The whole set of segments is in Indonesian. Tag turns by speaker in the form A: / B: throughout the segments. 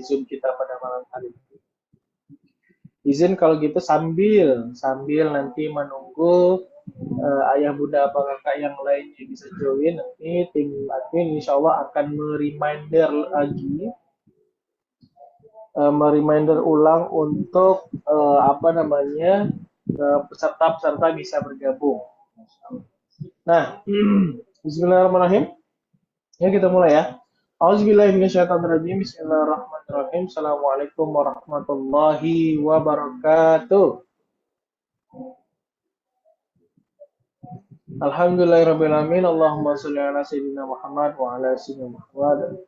A: Zoom kita pada malam hari ini. Izin kalau gitu sambil sambil nanti menunggu ayah bunda abang kakak yang lainnya bisa join, nanti tim admin insya Allah akan mereminder lagi, mereminder ulang untuk apa namanya, peserta-peserta bisa bergabung. Nah, Bismillahirrahmanirrahim. Ya kita mulai ya. Auzubillahiminasyaitonirrajim. Bismillahirrahmanirrahim. Assalamualaikum warahmatullahi wabarakatuh. Alhamdulillahirrabbilalamin. Allahumma sholli ala sayyidina Muhammad wa ala sayyidina Muhammad.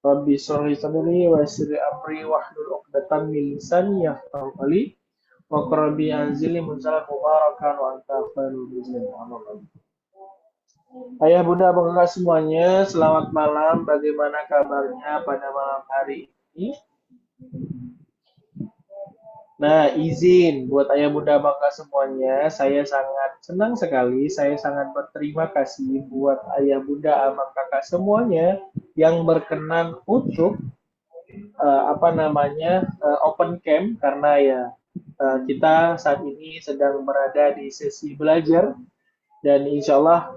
A: Rabbi shrah li sadri wa yassir li amri wahlul 'uqdatam min lisani yafqahu qawli wa qur rabbi anzilni munzalan mubarakan wa anta khairul munzilin. Ayah bunda abang kakak semuanya, selamat malam. Bagaimana kabarnya pada malam hari ini? Nah, izin buat ayah bunda abang kakak semuanya, saya sangat senang sekali, saya sangat berterima kasih buat ayah bunda abang kakak semuanya yang berkenan untuk apa namanya, open camp, karena ya kita saat ini sedang berada di sesi belajar. Dan insya Allah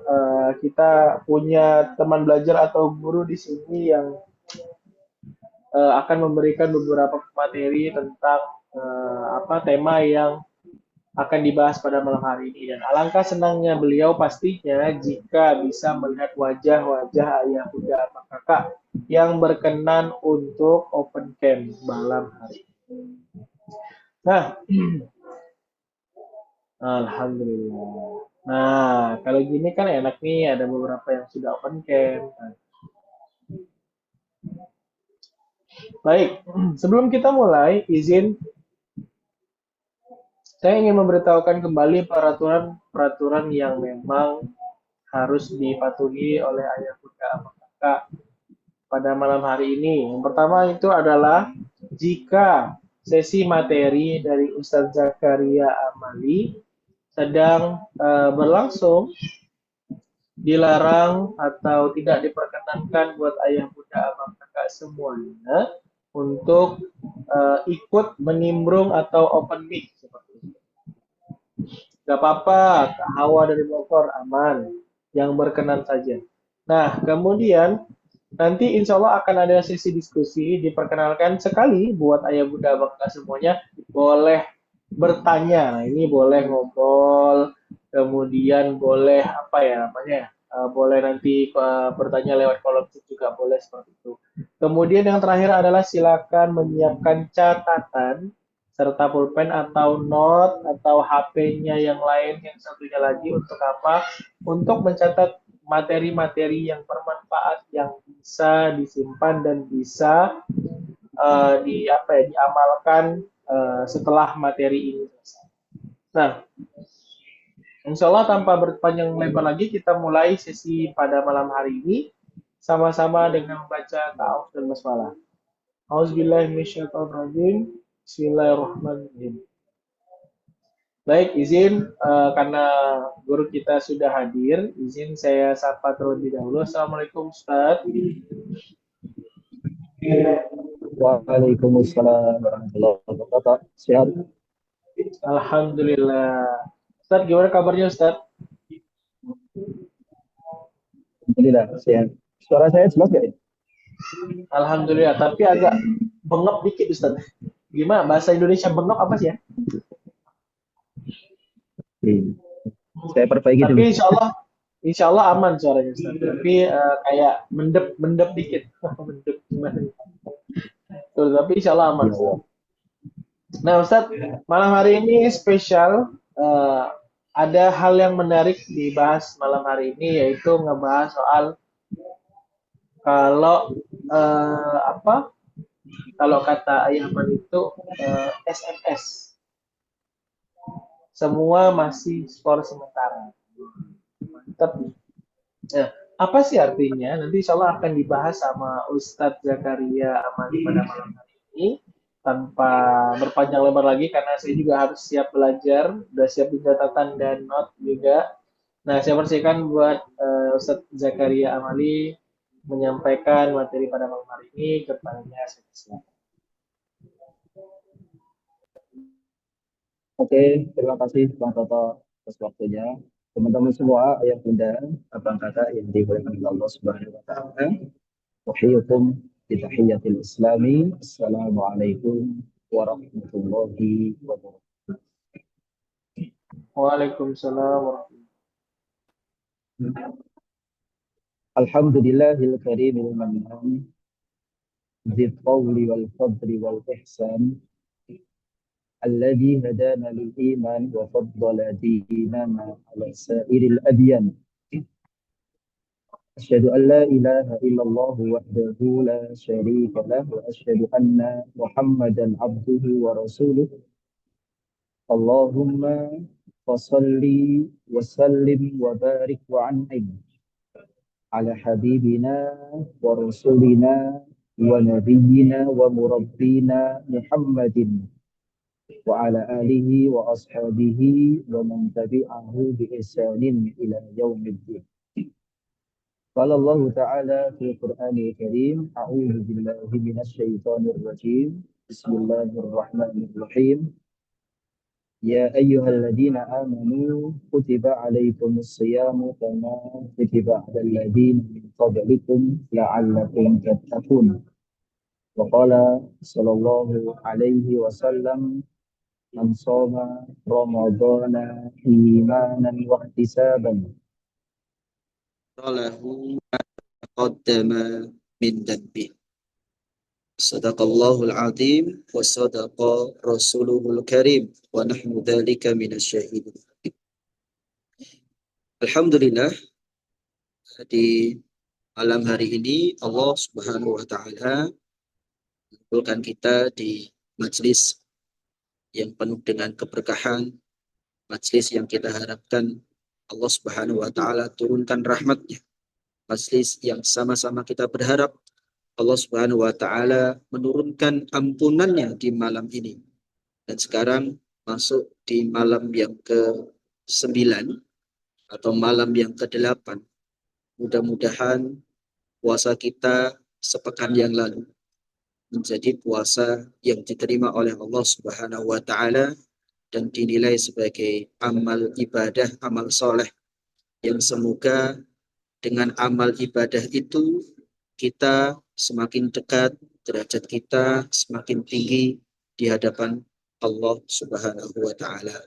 A: kita punya teman belajar atau guru di sini yang akan memberikan beberapa materi tentang apa tema yang akan dibahas pada malam hari ini. Dan alangkah senangnya beliau pastinya jika bisa melihat wajah-wajah ayah bunda abang kakak yang berkenan untuk open camp malam hari ini. Nah, alhamdulillah. Nah, kalau gini kan enak nih, ada beberapa yang sudah open camp. Baik, sebelum kita mulai, izin saya ingin memberitahukan kembali peraturan-peraturan yang memang harus dipatuhi oleh ayah bunda abang kakak pada malam hari ini. Yang pertama itu adalah jika sesi materi dari Ustadz Zakaria Amali sedang berlangsung, dilarang atau tidak diperkenankan buat ayah bunda abang kakak semuanya untuk ikut menimbrung atau open mic seperti itu. Gak apa-apa, Kak Hawa dari Bogor aman, yang berkenan saja. Nah, kemudian nanti insya Allah akan ada sesi diskusi. Diperkenalkan sekali buat ayah bunda abang kakak semuanya boleh bertanya. Nah, ini boleh ngobrol, kemudian boleh apa ya namanya? Boleh nanti bertanya lewat kolom chat juga boleh seperti itu. Kemudian yang terakhir adalah silakan menyiapkan catatan serta pulpen atau note atau HP-nya yang lain yang satunya lagi untuk apa? Untuk mencatat materi-materi yang bermanfaat yang bisa disimpan dan bisa di apa ya diamalkan setelah materi ini selesai. Nah, insya Allah tanpa berpanjang lebar lagi kita mulai sesi pada malam hari ini sama-sama dengan membaca ta'awudz dan basmalah. Auzubillahiminasyaitonirrajim. Bismillahirrahmanirrahim. Baik, izin karena guru kita sudah hadir, izin saya sapa terlebih dahulu. Assalamualaikum Ustaz.
B: Waalaikumsalam warahmatullahi wabarakatuh. Sehat?
A: Alhamdulillah. Ustaz, gimana kabarnya Ustaz?
B: Alhamdulillah, sehat. Suara saya jelas nggak ya?
A: Alhamdulillah, tapi agak bengap dikit Ustaz. Gimana bahasa Indonesia bengap apa sih ya?
B: Saya perbaiki
A: Tapi
B: dulu.
A: insya Allah aman suaranya Ustaz. Tapi kayak mendep dikit. Mendep gimana? Tuh, tapi insya Allah aman.
B: Ya,
A: Nah Ustaz, malam hari ini spesial. Ada hal yang menarik dibahas malam hari ini, yaitu ngebahas soal kalau apa? Kalau kata Ayaman itu SMS. Semua masih skor sementara. Mantap. Nah, apa sih artinya? Nanti insya Allah akan dibahas sama Ustadz Zakaria Amali pada malam hari ini. Tanpa berpanjang lebar lagi, karena saya juga harus siap belajar, udah siap di catatan dan note juga. Nah, saya persilakan buat Ustadz Zakaria Amali menyampaikan materi pada malam hari ini kepadanya. Saya silakan.
B: Oke, terima kasih Bang Toto atas waktunya. Teman-teman semua, ayah bunda, abang kakak yang dimuliakan oleh Allah Subhanahu wa taala. Uhiyakum bitahiyatil Islami. Assalamualaikum warahmatullahi wabarakatuh.
A: Waalaikumsalam warahmatullahi
B: Alhamdulillahil karimil mannan, ذي الطول والفضل والإحسان الذي هدانا للإيمان وفضل ديننا على سائر الأديان. أشهد أن لا إله إلا الله وحده لا شريك له وأشهد أن محمدا عبده ورسوله. اللهم فصل وسلم وبارك وعنعم على حبيبنا ورسولنا ونبينا ومربينا محمد وعلى آله وأصحابه ومن تبعه بإحسان إلى يوم الدين. قال الله تعالى في القرآن الكريم: أعوذ بالله من الشيطان الرجيم. بسم الله الرحمن الرحيم. يا أيها الذين آمنوا كتب عليكم الصيام كما كتب على الذين من قبلكم لعلكم تتقون. وقال صلى الله عليه وسلم: من صام رمضان إيمانا واحتسابا له قدم من ذنبه. صدق الله العظيم وصدق رسوله الكريم ونحن ذلك من الشاهدين. Alhamdulillah, di malam hari ini Allah Subhanahu wa taala mengumpulkan kita di majelis yang penuh dengan keberkahan, majelis yang kita harapkan Allah Subhanahu wa taala turunkan rahmatnya, majelis yang sama-sama kita berharap Allah Subhanahu wa taala menurunkan ampunannya di malam ini. Dan sekarang masuk di malam yang ke-9 atau malam yang ke-8. Mudah-mudahan puasa kita sepekan yang lalu menjadi puasa yang diterima oleh Allah Subhanahu wa taala dan dinilai sebagai amal ibadah, amal soleh yang semoga dengan amal ibadah itu kita semakin dekat, derajat kita semakin tinggi di hadapan Allah Subhanahu wa taala.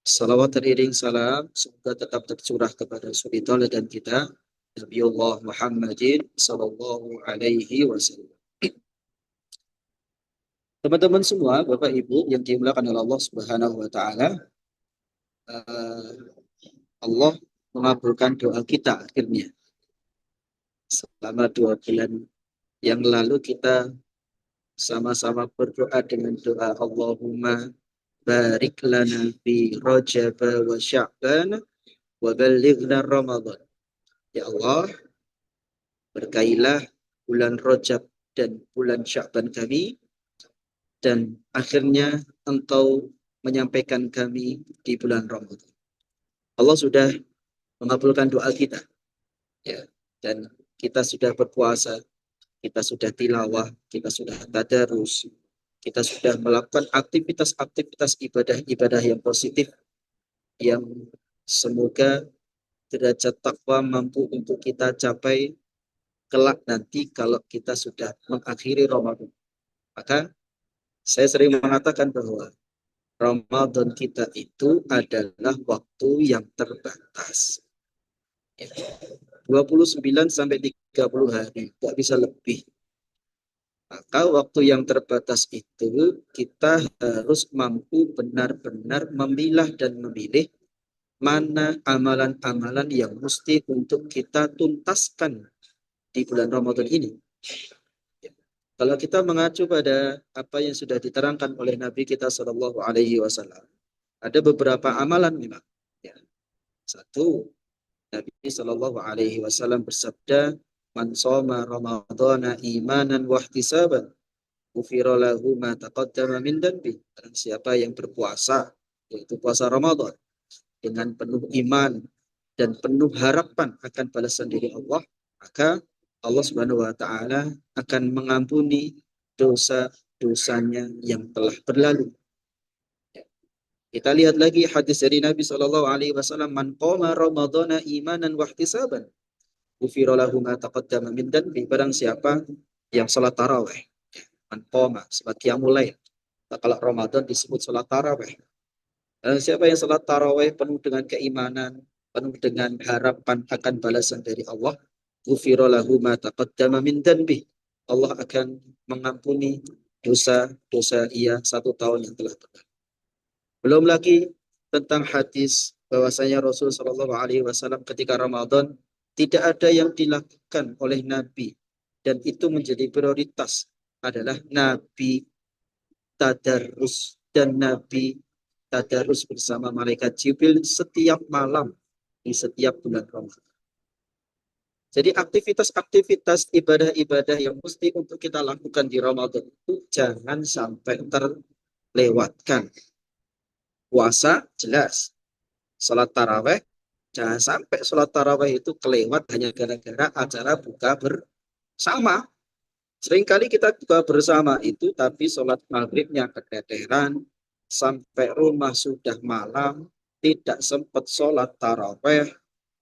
B: Salawat teriring salam semoga tetap tercurah kepada suri dan kita Nabiullah Muhammadin sallallahu alaihi wasallam. Teman-teman semua, Bapak Ibu yang dimuliakan oleh Allah Subhanahu wa taala, Allah mengabulkan doa kita akhirnya. Selama 2 bulan yang lalu kita sama-sama berdoa dengan doa Allahumma barik lana fi Rajab wa Sya'ban wa ballighna Ramadan. Ya Allah, berkailah bulan Rajab dan bulan Sya'ban kami dan akhirnya Engkau menyampaikan kami di bulan Ramadan. Allah sudah mengabulkan doa kita, ya, dan kita sudah berpuasa, kita sudah tilawah, kita sudah tadarus, kita sudah melakukan aktivitas-aktivitas ibadah-ibadah yang positif yang semoga derajat takwa mampu untuk kita capai kelak nanti kalau kita sudah mengakhiri Ramadan. Maka saya sering mengatakan bahwa Ramadan kita itu adalah waktu yang terbatas. 29 sampai 30 hari, nggak bisa lebih. Maka waktu yang terbatas itu kita harus mampu benar-benar memilah dan memilih mana amalan-amalan yang mesti untuk kita tuntaskan di bulan Ramadan ini. Kalau kita mengacu pada apa yang sudah diterangkan oleh Nabi kita Shallallahu Alaihi Wasallam, ada beberapa amalan memang. Ya. Satu, Nabi Shallallahu Alaihi Wasallam bersabda, "Man shoma Ramadhana imanan wahtisaban, ghufira lahu ma taqaddama min dhanbi." Siapa yang berpuasa, yaitu puasa Ramadan, dengan penuh iman dan penuh harapan akan balasan dari Allah, maka Allah Subhanahu wa taala akan mengampuni dosa-dosanya yang telah berlalu. Kita lihat lagi hadis dari Nabi Shallallahu Alaihi Wasallam, man qama ramadhana imanan wahtisaban, ghufira lahu ma taqaddama min dhanbi. Barang siapa yang salat tarawih, man qama, salat qiyamul lail. Kalau Ramadan disebut salat tarawih. Dan siapa yang salat tarawih penuh dengan keimanan, penuh dengan harapan akan balasan dari Allah, ghufira lahu ma taqaddama min dhanbi. Allah akan mengampuni dosa-dosa ia 1 tahun yang telah berlalu. Belum lagi tentang hadis bahwasanya Rasul Shallallahu Alaihi Wasallam ketika Ramadan tidak ada yang dilakukan oleh Nabi dan itu menjadi prioritas adalah Nabi tadarus, dan Nabi tadarus bersama malaikat Jibril setiap malam di setiap bulan Ramadan. Jadi aktivitas-aktivitas ibadah-ibadah yang mesti untuk kita lakukan di Ramadan itu jangan sampai terlewatkan. Puasa jelas, salat taraweh jangan sampai salat taraweh itu kelewat hanya gara-gara acara buka bersama. Seringkali kita buka bersama itu tapi salat maghribnya keteteran, sampai rumah sudah malam, tidak sempat salat taraweh,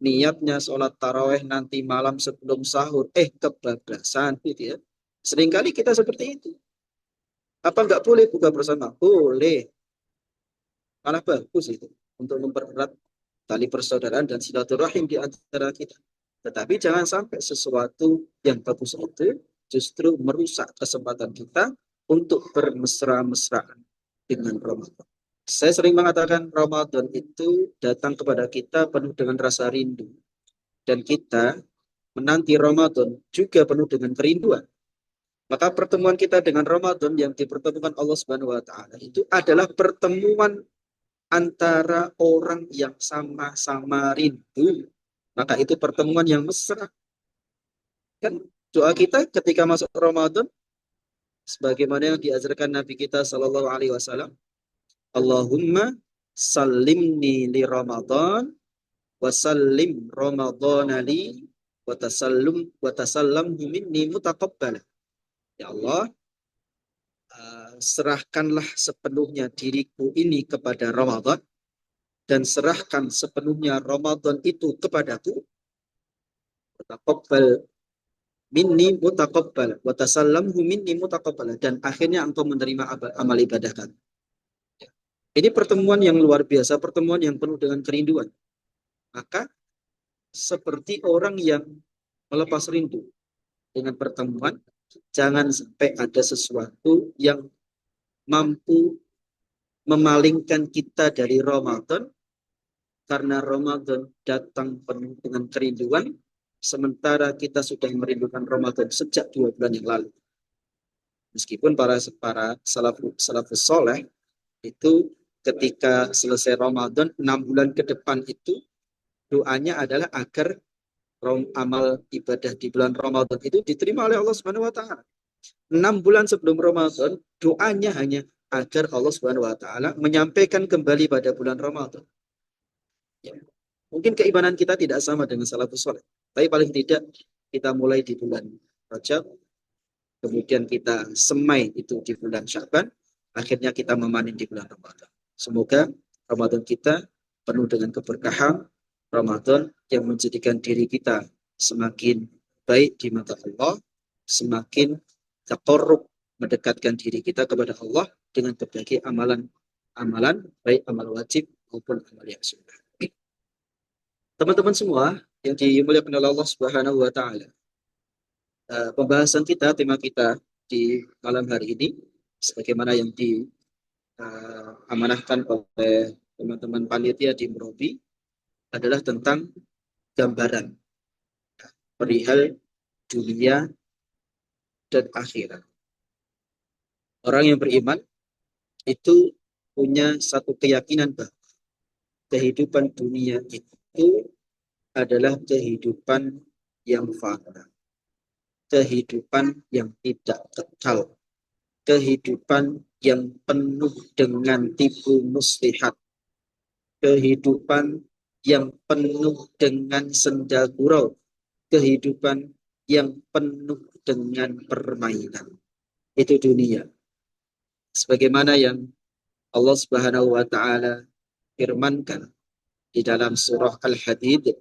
B: niatnya salat taraweh nanti malam sebelum sahur, kebablasan gitu ya. Seringkali kita seperti itu. Apa nggak boleh buka bersama? Boleh. Malah bagus itu untuk mempererat tali persaudaraan dan silaturahim di antara kita. Tetapi jangan sampai sesuatu yang bagus itu justru merusak kesempatan kita untuk bermesra-mesraan dengan Ramadan. Saya sering mengatakan Ramadan itu datang kepada kita penuh dengan rasa rindu. Dan kita menanti Ramadan juga penuh dengan kerinduan. Maka pertemuan kita dengan Ramadan yang dipertemukan Allah Subhanahu wa taala itu adalah pertemuan antara orang yang sama-sama rindu. Maka itu pertemuan yang mesra. Kan doa kita ketika masuk Ramadan sebagaimana yang diajarkan Nabi kita sallallahu alaihi wasallam, Allahumma sallimni li Ramadan wa sallim Ramadana li wa tasallamhu minni mutaqabbala. Ya Allah, serahkanlah sepenuhnya diriku ini kepada Ramadan dan serahkan sepenuhnya Ramadan itu kepadaku. Mutaqabbal minni mutaqabbal wa tasallamhu minni mutaqabbal, dan akhirnya engkau menerima amal ibadah kami. Ini pertemuan yang luar biasa, pertemuan yang penuh dengan kerinduan. Maka seperti orang yang melepas rindu dengan pertemuan, jangan sampai ada sesuatu yang mampu memalingkan kita dari Ramadan, karena Ramadan datang penuh dengan kerinduan, sementara kita sudah merindukan Ramadan sejak 2 bulan yang lalu. Meskipun para salafus soleh itu ketika selesai Ramadan 6 bulan ke depan itu doanya adalah agar amal ibadah di bulan Ramadan itu diterima oleh Allah Subhanahu wa taala. 6 bulan sebelum Ramadan doanya hanya agar Allah Subhanahu wa taala menyampaikan kembali pada bulan Ramadan. Ya. Mungkin keimanan kita tidak sama dengan salafus saleh, tapi paling tidak kita mulai di bulan Rajab, kemudian kita semai itu di bulan Sya'ban, akhirnya kita memanen di bulan Ramadan. Semoga Ramadan kita penuh dengan keberkahan, Ramadan yang menjadikan diri kita semakin baik di mata Allah, semakin taqarrub, mendekatkan diri kita kepada Allah dengan berbagai amalan, baik amal wajib maupun amal yang sunnah. Teman-teman semua yang dimuliakan oleh Allah Subhanahu wa taala, pembahasan kita, tema kita di malam hari ini sebagaimana yang diamanahkan oleh teman-teman panitia di Merapi adalah tentang gambaran perihal dunia dan akhirat. Orang yang beriman itu punya satu keyakinan bahwa kehidupan dunia itu adalah kehidupan yang fana, kehidupan yang tidak kekal, kehidupan yang penuh dengan tipu muslihat, kehidupan yang penuh dengan senda gurau, kehidupan yang penuh dengan permainan. Itu dunia. Sebagaimana yang Allah Subhanahu wa taala firmankan di dalam surah Al-Hadid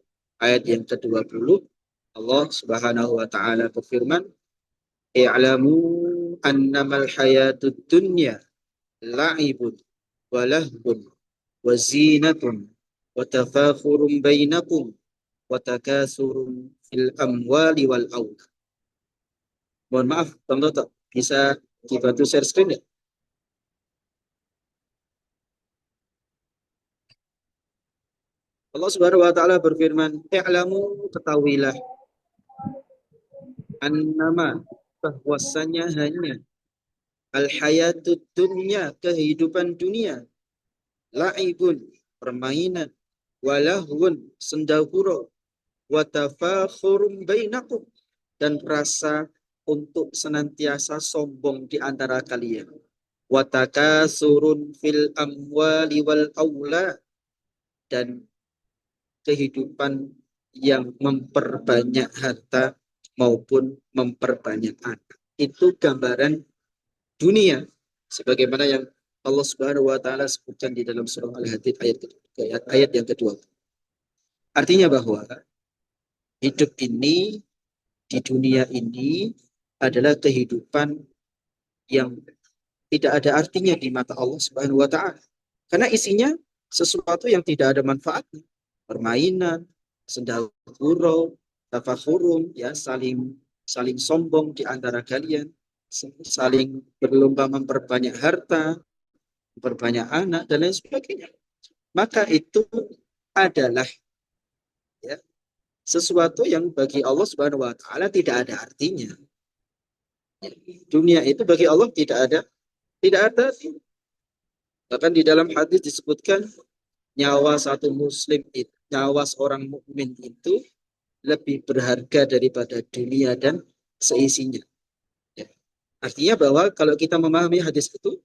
B: ayat yang ke-20, Allah Subhanahu wa taala berfirman, "I'lamu annamal hayatud dunya la'ibun wa lahbun wa zinatun wa tafakhurun bainakum wa takasurun fil amwali wal aulad." Mohon maaf, Bang Toto, bisa dibantu share screen ya? Allah Subhanahu wa taala berfirman, "I'lamu, ketahuilah, annama, bahwasanya hanya al-hayatud dunya, kehidupan dunia, la'ibun, permainan, walahun, senda gurau, wa tafakhurum bainakum, dan rasa untuk senantiasa sombong di antara kalian. Wa takasurun fil amwali wal aula, dan kehidupan yang memperbanyak harta maupun memperbanyak anak. Itu gambaran dunia sebagaimana yang Allah Subhanahu wa taala sebutkan di dalam surah Al-Hadid ayat yang kedua. Artinya bahwa hidup ini di dunia ini adalah kehidupan yang tidak ada artinya di mata Allah Subhanahu wa taala. Karena isinya sesuatu yang tidak ada manfaatnya. Permainan, senda gurau, tafakurum, ya, saling saling sombong di antara kalian, saling berlomba memperbanyak harta, memperbanyak anak, dan lain sebagainya. Maka itu adalah, ya, sesuatu yang bagi Allah Subhanahu wa taala tidak ada artinya. Dunia itu bagi Allah tidak ada. Bahkan di dalam hadis disebutkan nyawa satu muslim itu, nyawa seorang mukmin itu lebih berharga daripada dunia dan seisinya. Ya. Artinya bahwa kalau kita memahami hadis itu,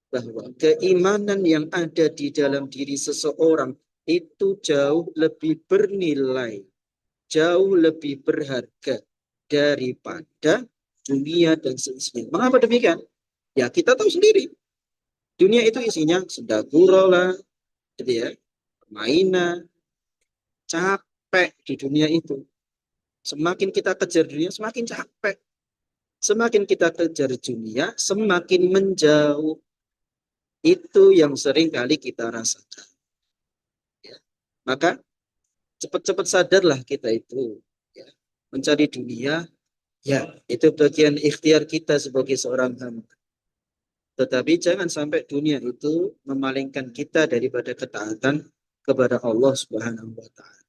B: bahwa keimanan yang ada di dalam diri seseorang itu jauh lebih bernilai, jauh lebih berharga daripada dunia dan seisinya. Mengapa demikian? Ya kita tahu sendiri. Dunia itu isinya senda gurau lah, gitu ya, mainan, capek di dunia itu. Semakin kita kejar dunia, semakin capek. Semakin kita kejar dunia, semakin menjauh. Itu yang sering kali kita rasakan. Ya. Maka cepat-cepat sadarlah kita itu. Ya. Mencari dunia, ya itu bagian ikhtiar kita sebagai seorang hamba. Tetapi jangan sampai dunia itu memalingkan kita daripada ketaatan kepada Allah Subhanahu wa taala.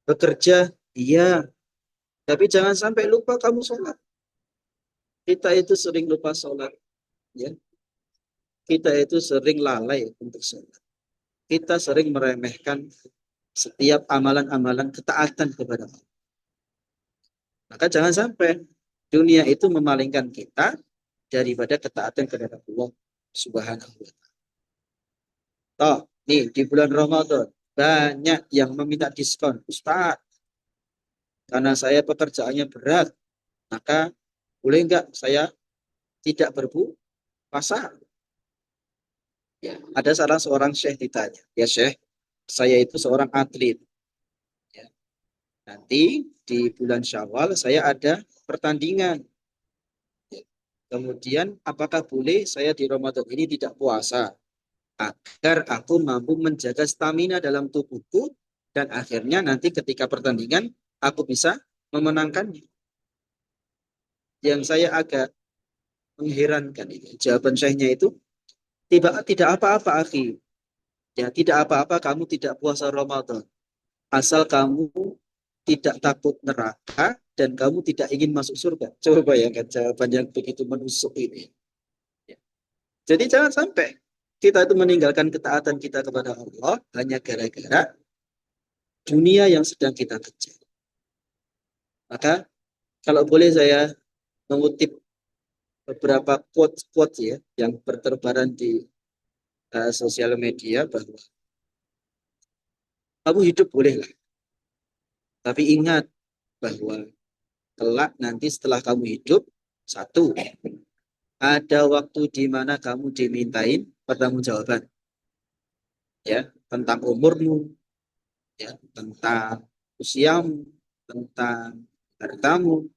B: Bekerja, iya, tapi jangan sampai lupa kamu sholat. Kita itu sering lupa sholat, ya. Kita itu sering lalai untuk sholat. Kita sering meremehkan setiap amalan-amalan ketaatan kepada Allah. Maka jangan sampai dunia itu memalingkan kita daripada ketaatan kepada Allah Subhanahu wa taala. Toh, nih di bulan Ramadan banyak yang meminta diskon, Ustaz. Karena saya pekerjaannya berat, maka boleh enggak saya tidak berpuasa? Ya, ada salah seorang syekh ditanya, ya syekh, saya itu seorang atlet. Ya, nanti di bulan Syawal saya ada pertandingan. Ya, kemudian apakah boleh saya di Ramadan ini tidak puasa agar aku mampu menjaga stamina dalam tubuhku dan akhirnya nanti ketika pertandingan aku bisa memenangkannya. Yang saya agak mengherankan ini jawaban syekhnya itu tidak apa-apa akhi. Ya, tidak apa-apa kamu tidak puasa Ramadan. Asal kamu tidak takut neraka dan kamu tidak ingin masuk surga. Coba bayangkan jawaban yang begitu menusuk ini. Ya. Jadi jangan sampai kita itu meninggalkan ketaatan kita kepada Allah hanya gara-gara dunia yang sedang kita kejar. Maka kalau boleh saya mengutip beberapa quotes ya yang berterbaran di sosial media bahwa kamu hidup bolehlah, tapi ingat bahwa kelak nanti setelah kamu hidup, satu, ada waktu di mana kamu dimintain pertanggungjawaban, ya, tentang umurmu, ya, tentang usiamu, tentang hartamu,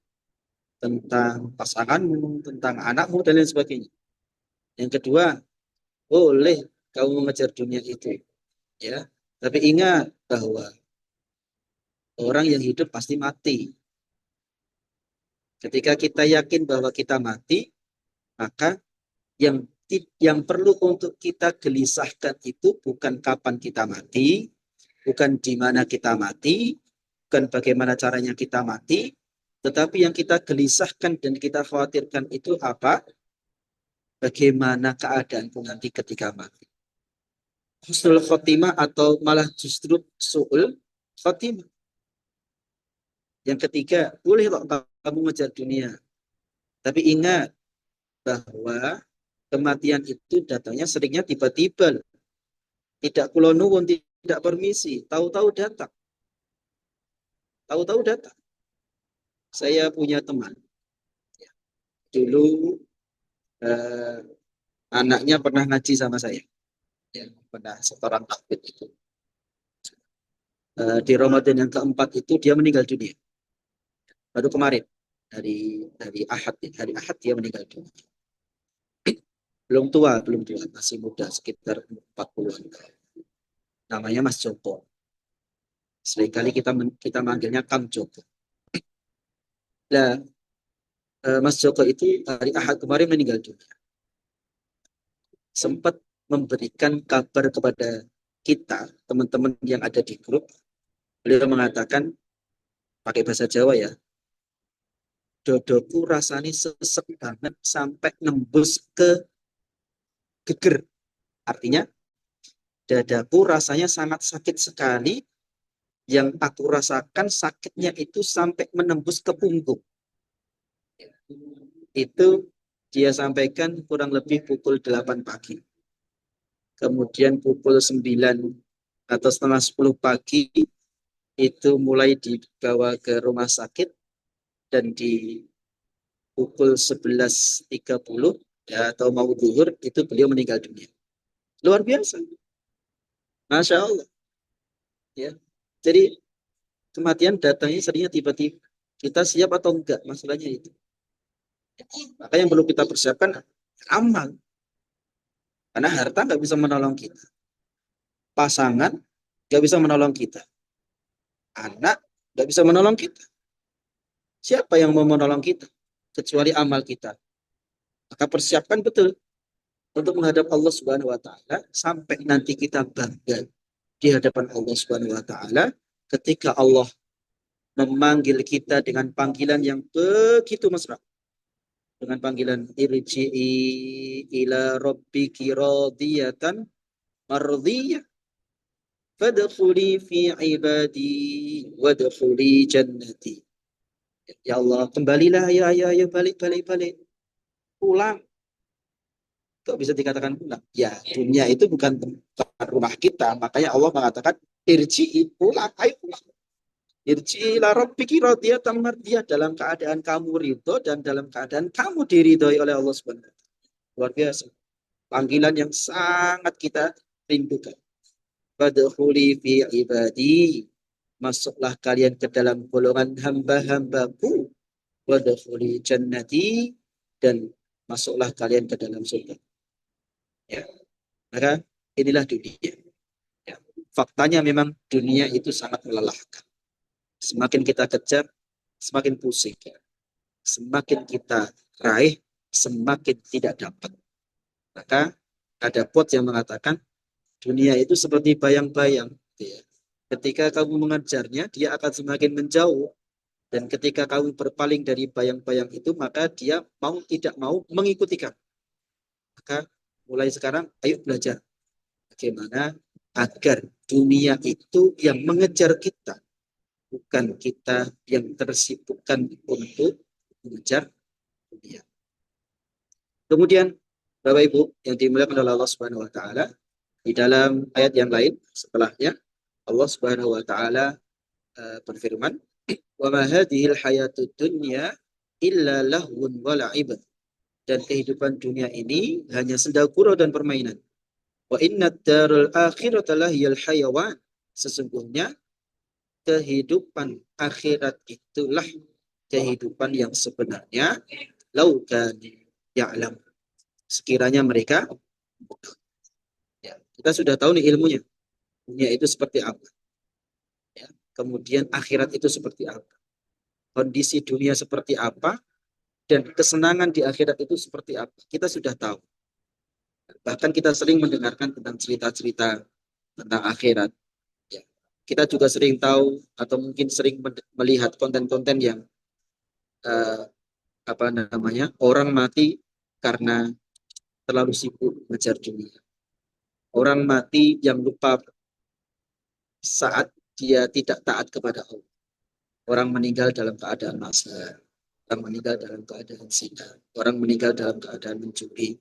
B: tentang pasanganmu, tentang anakmu, dan lain sebagainya. Yang kedua, boleh kamu mengejar dunia itu, ya. Tapi ingat bahwa orang yang hidup pasti mati. Ketika kita yakin bahwa kita mati, maka yang perlu untuk kita gelisahkan itu bukan kapan kita mati, bukan di mana kita mati, bukan bagaimana caranya kita mati, tetapi yang kita gelisahkan dan kita khawatirkan itu apa? Bagaimana keadaanku nanti ketika mati. Husnul khotimah atau malah justru su'ul khotimah. Yang ketiga, boleh kok kamu ngejar dunia. Tapi ingat bahwa kematian itu datangnya seringnya tiba-tiba. Tidak kulo nuwun, tidak permisi. Tahu-tahu datang. Tahu-tahu datang. Saya punya teman. Dulu eh, anaknya pernah ngaji sama saya. Ya, pernah setoran takbir itu. Di Ramadan yang keempat itu dia meninggal dunia. Baru kemarin. Dari Ahad. Hari Ahad dia meninggal dunia. Belum tua. Masih muda. Sekitar 40-an tahun. Namanya Mas Joko. Seringkali kita manggilnya Kang Joko. Nah, Mas Joko itu hari Ahad kemarin meninggal dunia. Sempat memberikan kabar kepada kita, teman-teman yang ada di grup. Beliau mengatakan, pakai bahasa Jawa ya, dodoku rasanya sesek banget sampai nembus ke geger. Artinya, dadaku rasanya sangat sakit sekali, yang aku rasakan sakitnya itu sampai menembus ke punggung. Itu dia sampaikan kurang lebih pukul 8 pagi. Kemudian pukul 9 atau setengah 10 pagi itu mulai dibawa ke rumah sakit dan di pukul 11.30 ya, atau mau zuhur itu beliau meninggal dunia. Luar biasa. Masya Allah. Ya. Jadi kematian datangnya seringnya tiba-tiba. Kita siap atau enggak, masalahnya itu. Maka yang perlu kita persiapkan amal. Karena harta nggak bisa menolong kita. Pasangan nggak bisa menolong kita. Anak nggak bisa menolong kita. Siapa yang mau menolong kita? Kecuali amal kita. Maka persiapkan betul untuk menghadap Allah Subhanahu wa taala sampai nanti kita bangga di hadapan Allah Subhanahu wa taala ketika Allah memanggil kita dengan panggilan yang begitu mesra. Dengan panggilan irji'i ila rabbiki radiyatan mardiyah fadkhuli fi ibadi wadkhuli jannati. Ya Allah, kembalilah, ayo balik. Pulang. Kok bisa dikatakan pulang? Ya, dunia itu bukan tempat rumah kita. Makanya Allah mengatakan, irji'i, pulang, ayo pulang. Irji'i ila rabbiki radiyatan mardiyah, dalam keadaan kamu ridho dan dalam keadaan kamu diridhoi oleh Allah Subhanahu wa taala. Luar biasa. Panggilan yang sangat kita rindukan. Fadkhuli fi ibadi. Masuklah kalian ke dalam golongan hamba-hambaku. Wadkhuli jannati. Dan masuklah kalian ke dalam surga. Ya. Maka inilah dunia. Ya. Faktanya memang dunia itu sangat melelahkan. Semakin kita kejar, semakin pusing. Semakin kita raih, semakin tidak dapat. Maka ada quote yang mengatakan, dunia itu seperti bayang-bayang. Ya. Ketika kamu mengejarnya, dia akan semakin menjauh. Dan ketika kamu berpaling dari bayang-bayang itu, maka dia mau tidak mau mengikuti kamu. Maka mulai sekarang, ayo belajar bagaimana agar dunia itu yang mengejar kita, bukan kita yang tersibukkan untuk mengejar dunia. Kemudian, Bapak Ibu yang dimuliakan oleh Allah Subhanahu wa taala, di dalam ayat yang lain setelahnya Allah Subhanahu wa taala berfirman, "Wa ma hadhil hayatud dunya illa lahwun wa la'ib." dan kehidupan dunia ini hanya senda gurau dan permainan. Wa inna darul akhirata lahiyal hayawan. Sesungguhnya kehidupan akhirat itulah kehidupan yang sebenarnya. Laukan ya'lam. Sekiranya mereka, ya, kita sudah tahu nih ilmunya. Dunia itu seperti apa. Ya. Kemudian akhirat itu seperti apa. Kondisi dunia seperti apa. Dan kesenangan di akhirat itu seperti apa. Kita sudah tahu. Bahkan kita sering mendengarkan tentang cerita-cerita tentang akhirat. Ya. Kita juga sering tahu atau mungkin sering melihat konten-konten yang eh, apa namanya, orang mati karena terlalu sibuk mengejar dunia. Orang mati yang lupa saat dia tidak taat kepada Allah. Orang meninggal dalam keadaan maksiat. Orang meninggal dalam keadaan zina. Orang meninggal dalam keadaan mencuri.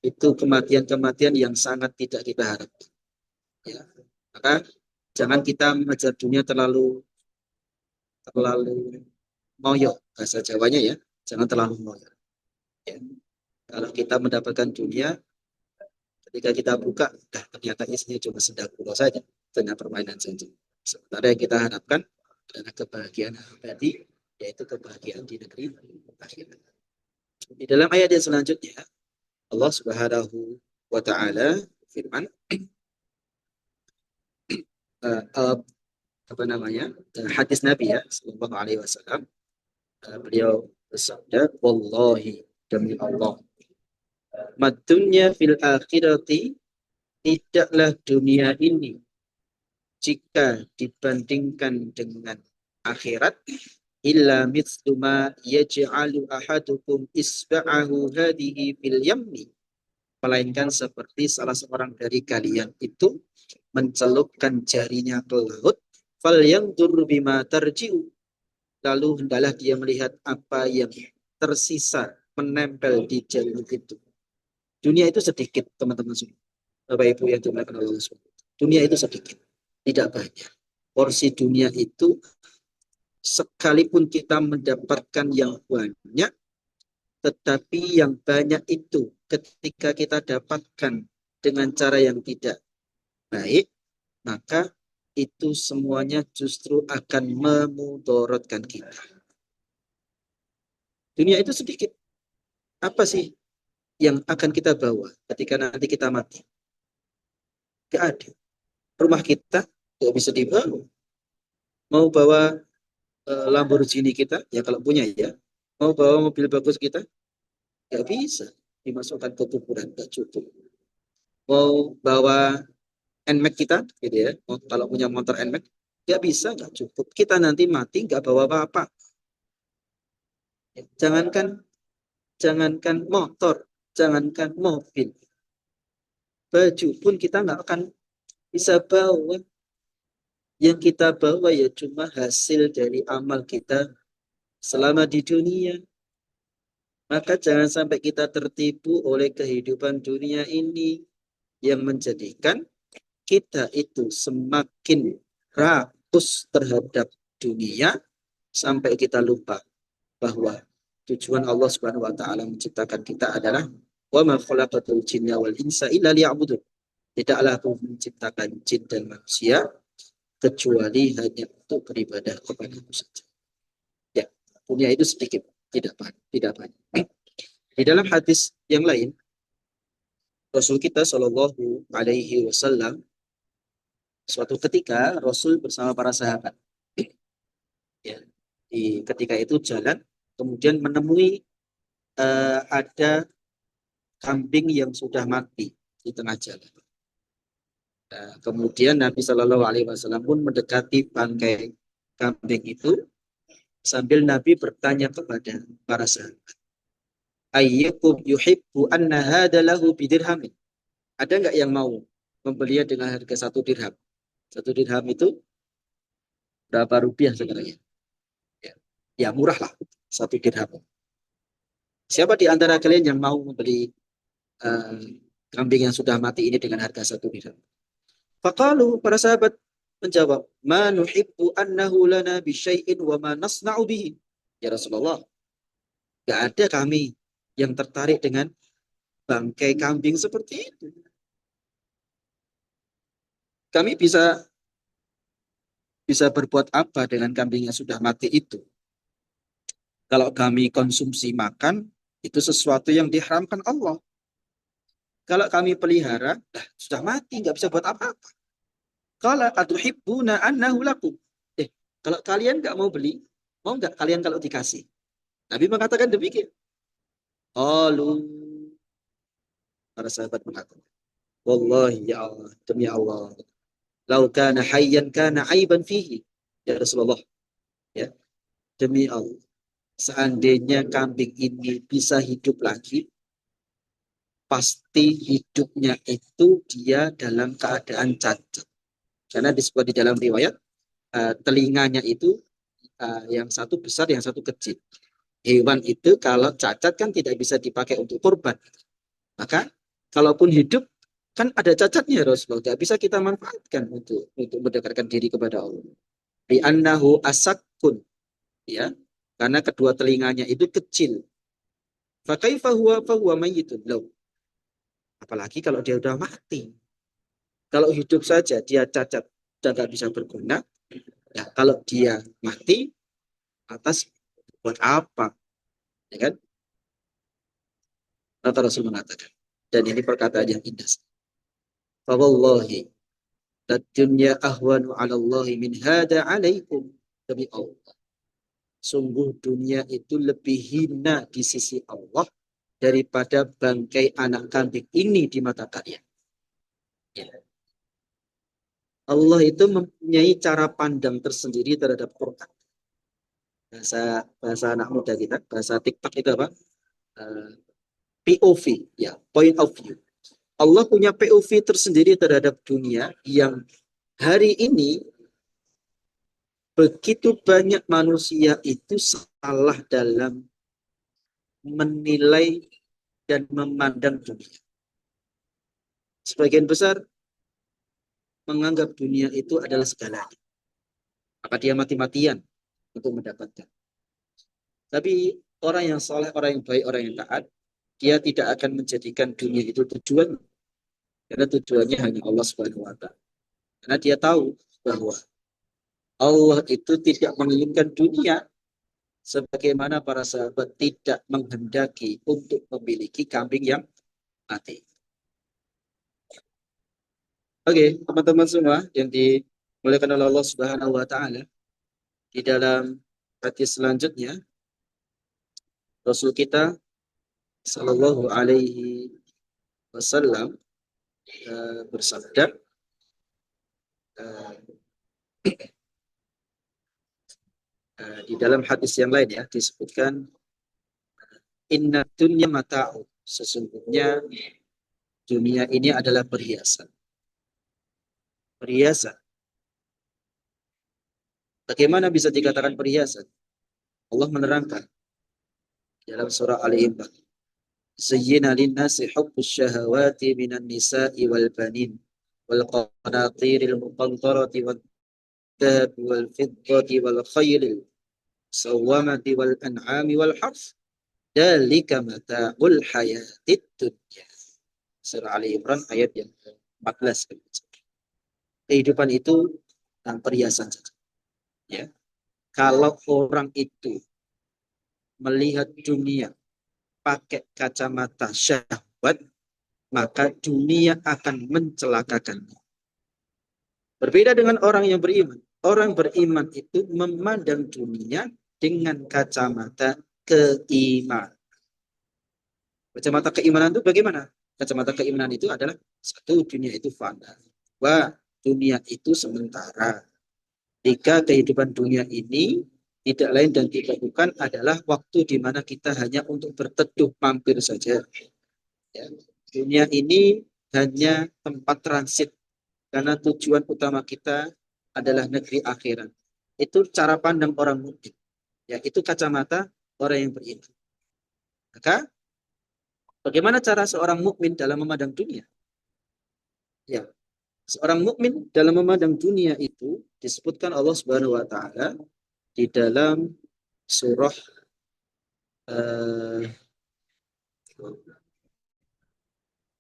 B: Itu kematian-kematian yang sangat tidak kita harapkan. Ya. Maka jangan kita mengejar dunia terlalu moyo, bahasa Jawanya ya. Jangan terlalu moyo. Ya. Kalau kita mendapatkan dunia, ketika kita buka, ternyata isinya cuma senda gurau saja, hanya permainan saja. Sementara yang kita harapkan adalah kebahagiaan abadi, yaitu kebahagiaan di negeri akhirat. Di dalam ayat yang selanjutnya, Allah Subhanahu wa taala firman, apa namanya? Hadis Nabi ya sallallahu alaihi wasallam, beliau bersabda, wallahi, demi Allah, madunya fil akhirati, tidaklah dunia ini jika dibandingkan dengan akhirat, illa mithlu ma yaj'alu ahadukum isba'ahu hadhihi fil yammi, melainkan seperti salah seorang dari kalian itu mencelupkan jarinya ke laut, fal yanzur bima tarji'u, lalu hendaklah dia melihat apa yang tersisa menempel di jari itu. Dunia itu sedikit, teman-teman semua. Bapak Ibu yang dimuliakan Allah SWT. Dunia itu sedikit, tidak banyak. Porsi dunia itu, sekalipun kita mendapatkan yang banyak, tetapi yang banyak itu ketika kita dapatkan dengan cara yang tidak baik, maka itu semuanya justru akan memudaratkan kita. Dunia itu sedikit. Apa sih yang akan kita bawa ketika nanti kita mati? Gak ada. Rumah kita gak bisa dibawa. Mau bawa Lamborghini kita, ya kalau punya ya. Mau bawa mobil bagus kita, gak bisa dimasukkan ke kuburan, gak cukup. Mau bawa NMAX kita, gitu ya. Kalau punya motor NMAX, gak bisa, gak cukup. Kita nanti mati gak bawa apa-apa. Jangankan motor, jangankan mobil, baju pun kita nggak akan bisa bawa. Yang kita bawa ya cuma hasil dari amal kita selama di dunia. Maka jangan sampai kita tertipu oleh kehidupan dunia ini yang menjadikan kita itu semakin rakus terhadap dunia sampai kita lupa bahwa tujuan Allah Subhanahu wa taala menciptakan kita adalah wa ma khalaqatul jinna wal insa illa liya'budun. Tidaklah aku menciptakan jin dan manusia kecuali hanya untuk beribadah kepada-Mu saja. Ya, dunia itu sedikit, tidak banyak. Di dalam hadis yang lain, Rasul kita Shallallahu Alaihi Wasallam suatu ketika Rasul bersama para sahabat, ya, ketika itu jalan, kemudian menemui ada kambing yang sudah mati di tengah jalan. Nah, kemudian Nabi Shallallahu Alaihi Wasallam pun mendekati bangkai kambing itu sambil Nabi bertanya kepada para sahabat, ayyukum yuhibbu anna hada lahu bidirhamin. Ada nggak yang mau membelinya dengan harga 1 dirham? 1 dirham itu berapa rupiah sebenarnya? Ya murah lah, 1 dirham. Siapa di antara kalian yang mau membeli kambing yang sudah mati ini dengan harga 1 dirham? Faqalu, para sahabat menjawab, ma nuhibbu annahu lana bisyai'in wa ma nasna'u bihi. Ya Rasulullah, gak ada kami yang tertarik dengan bangkai kambing seperti itu. Kami bisa berbuat apa dengan kambing yang sudah mati itu? Kalau kami konsumsi makan, itu sesuatu yang diharamkan Allah. Kalau kami pelihara, sudah mati, nggak bisa buat apa-apa. Kalau atuhibbuna annahu lakum. Kalau kalian nggak mau beli, mau nggak kalian kalau dikasih? Nabi mengatakan demikian. Qalu, para sahabat mengatakan, wallahi ya Allah, demi Allah, lau kana hayyan kana aiban fihi. Ya Rasulullah, ya, demi Allah, seandainya kambing ini bisa hidup lagi, pasti hidupnya itu dia dalam keadaan cacat. Karena disebut di dalam riwayat, telinganya itu yang satu besar, yang satu kecil. Hewan itu kalau cacat kan tidak bisa dipakai untuk kurban. Maka kalaupun hidup kan ada cacatnya Rasulullah. Tidak bisa kita manfaatkan untuk mendekatkan diri kepada Allah. Li'annahu asakun. Ya, karena kedua telinganya itu kecil. Fakaifa huwa fahuwa mayyitun. Apalagi kalau dia udah mati. Kalau hidup saja dia cacat dan nggak bisa berguna. Ya, kalau dia mati, atas buat apa? Ya kan? Kata Rasul mengatakan. Dan ini perkataan yang indah. Fawallahi, dunya ahwanu ala Allah min hada alaikum. Demi Allah. Sungguh dunia itu lebih hina di sisi Allah daripada bangkai anak kambing ini di mata kalian. Ya. Allah itu mempunyai cara pandang tersendiri terhadap Quran. Bahasa anak muda kita, bahasa TikTok itu apa? POV, ya, point of view. Allah punya POV tersendiri terhadap dunia yang hari ini begitu banyak manusia itu salah dalam menilai dan memandang dunia. Sebagian besar menganggap dunia itu adalah segalanya. Maka dia mati-matian untuk mendapatkan. Tapi orang yang soleh, orang yang baik, orang yang taat, dia tidak akan menjadikan dunia itu tujuan. Karena tujuannya hanya Allah Subhanahu wa Ta'ala. Karena dia tahu bahwa Allah itu tidak menginginkan dunia sebagaimana para sahabat tidak menghendaki untuk memiliki kambing yang mati. Oke, teman-teman semua yang dimuliakan oleh Allah Subhanahu wa Ta'ala, di dalam hadis selanjutnya Rasul kita Sallallahu Alaihi Wasallam bersabda, di dalam hadis yang lain ya disebutkan, inna dunya mata'u, sesungguhnya dunia ini adalah perhiasan. Perhiasan. Bagaimana bisa dikatakan perhiasan? Allah menerangkan dalam surah Ali Imran, zayyana lin-nasi hubbus syahawati minan nisa'i wal banin wal qanatiril muqantarati wad dhahabi wal fiddati wal khaylil sawwamati wal an'ami wal harth dzalika mata'ul hayatid dunya. Surah Ali Imran ayat yang 14. Kehidupan itu perhiasan saja. Ya. Kalau orang itu melihat dunia pakai kacamata syahwat, maka dunia akan mencelakakannya. Berbeda dengan orang yang beriman. Orang beriman itu memandang dunia dengan kacamata keimanan. Kacamata keimanan itu bagaimana? Kacamata keimanan itu adalah satu, dunia itu fana. Dua, dunia itu sementara. Tiga, kehidupan dunia ini tidak lain dan tidak bukan adalah waktu di mana kita hanya untuk berteduh mampir saja. Ya. Dunia ini hanya tempat transit karena tujuan utama kita adalah negeri akhirat. Itu cara pandang orang mukmin. Ya, itu kacamata orang yang beriman. Maka bagaimana cara seorang mukmin dalam memandang dunia? Ya, seorang mukmin dalam memandang dunia itu disebutkan Allah Subhanahu wa Ta'ala di dalam surah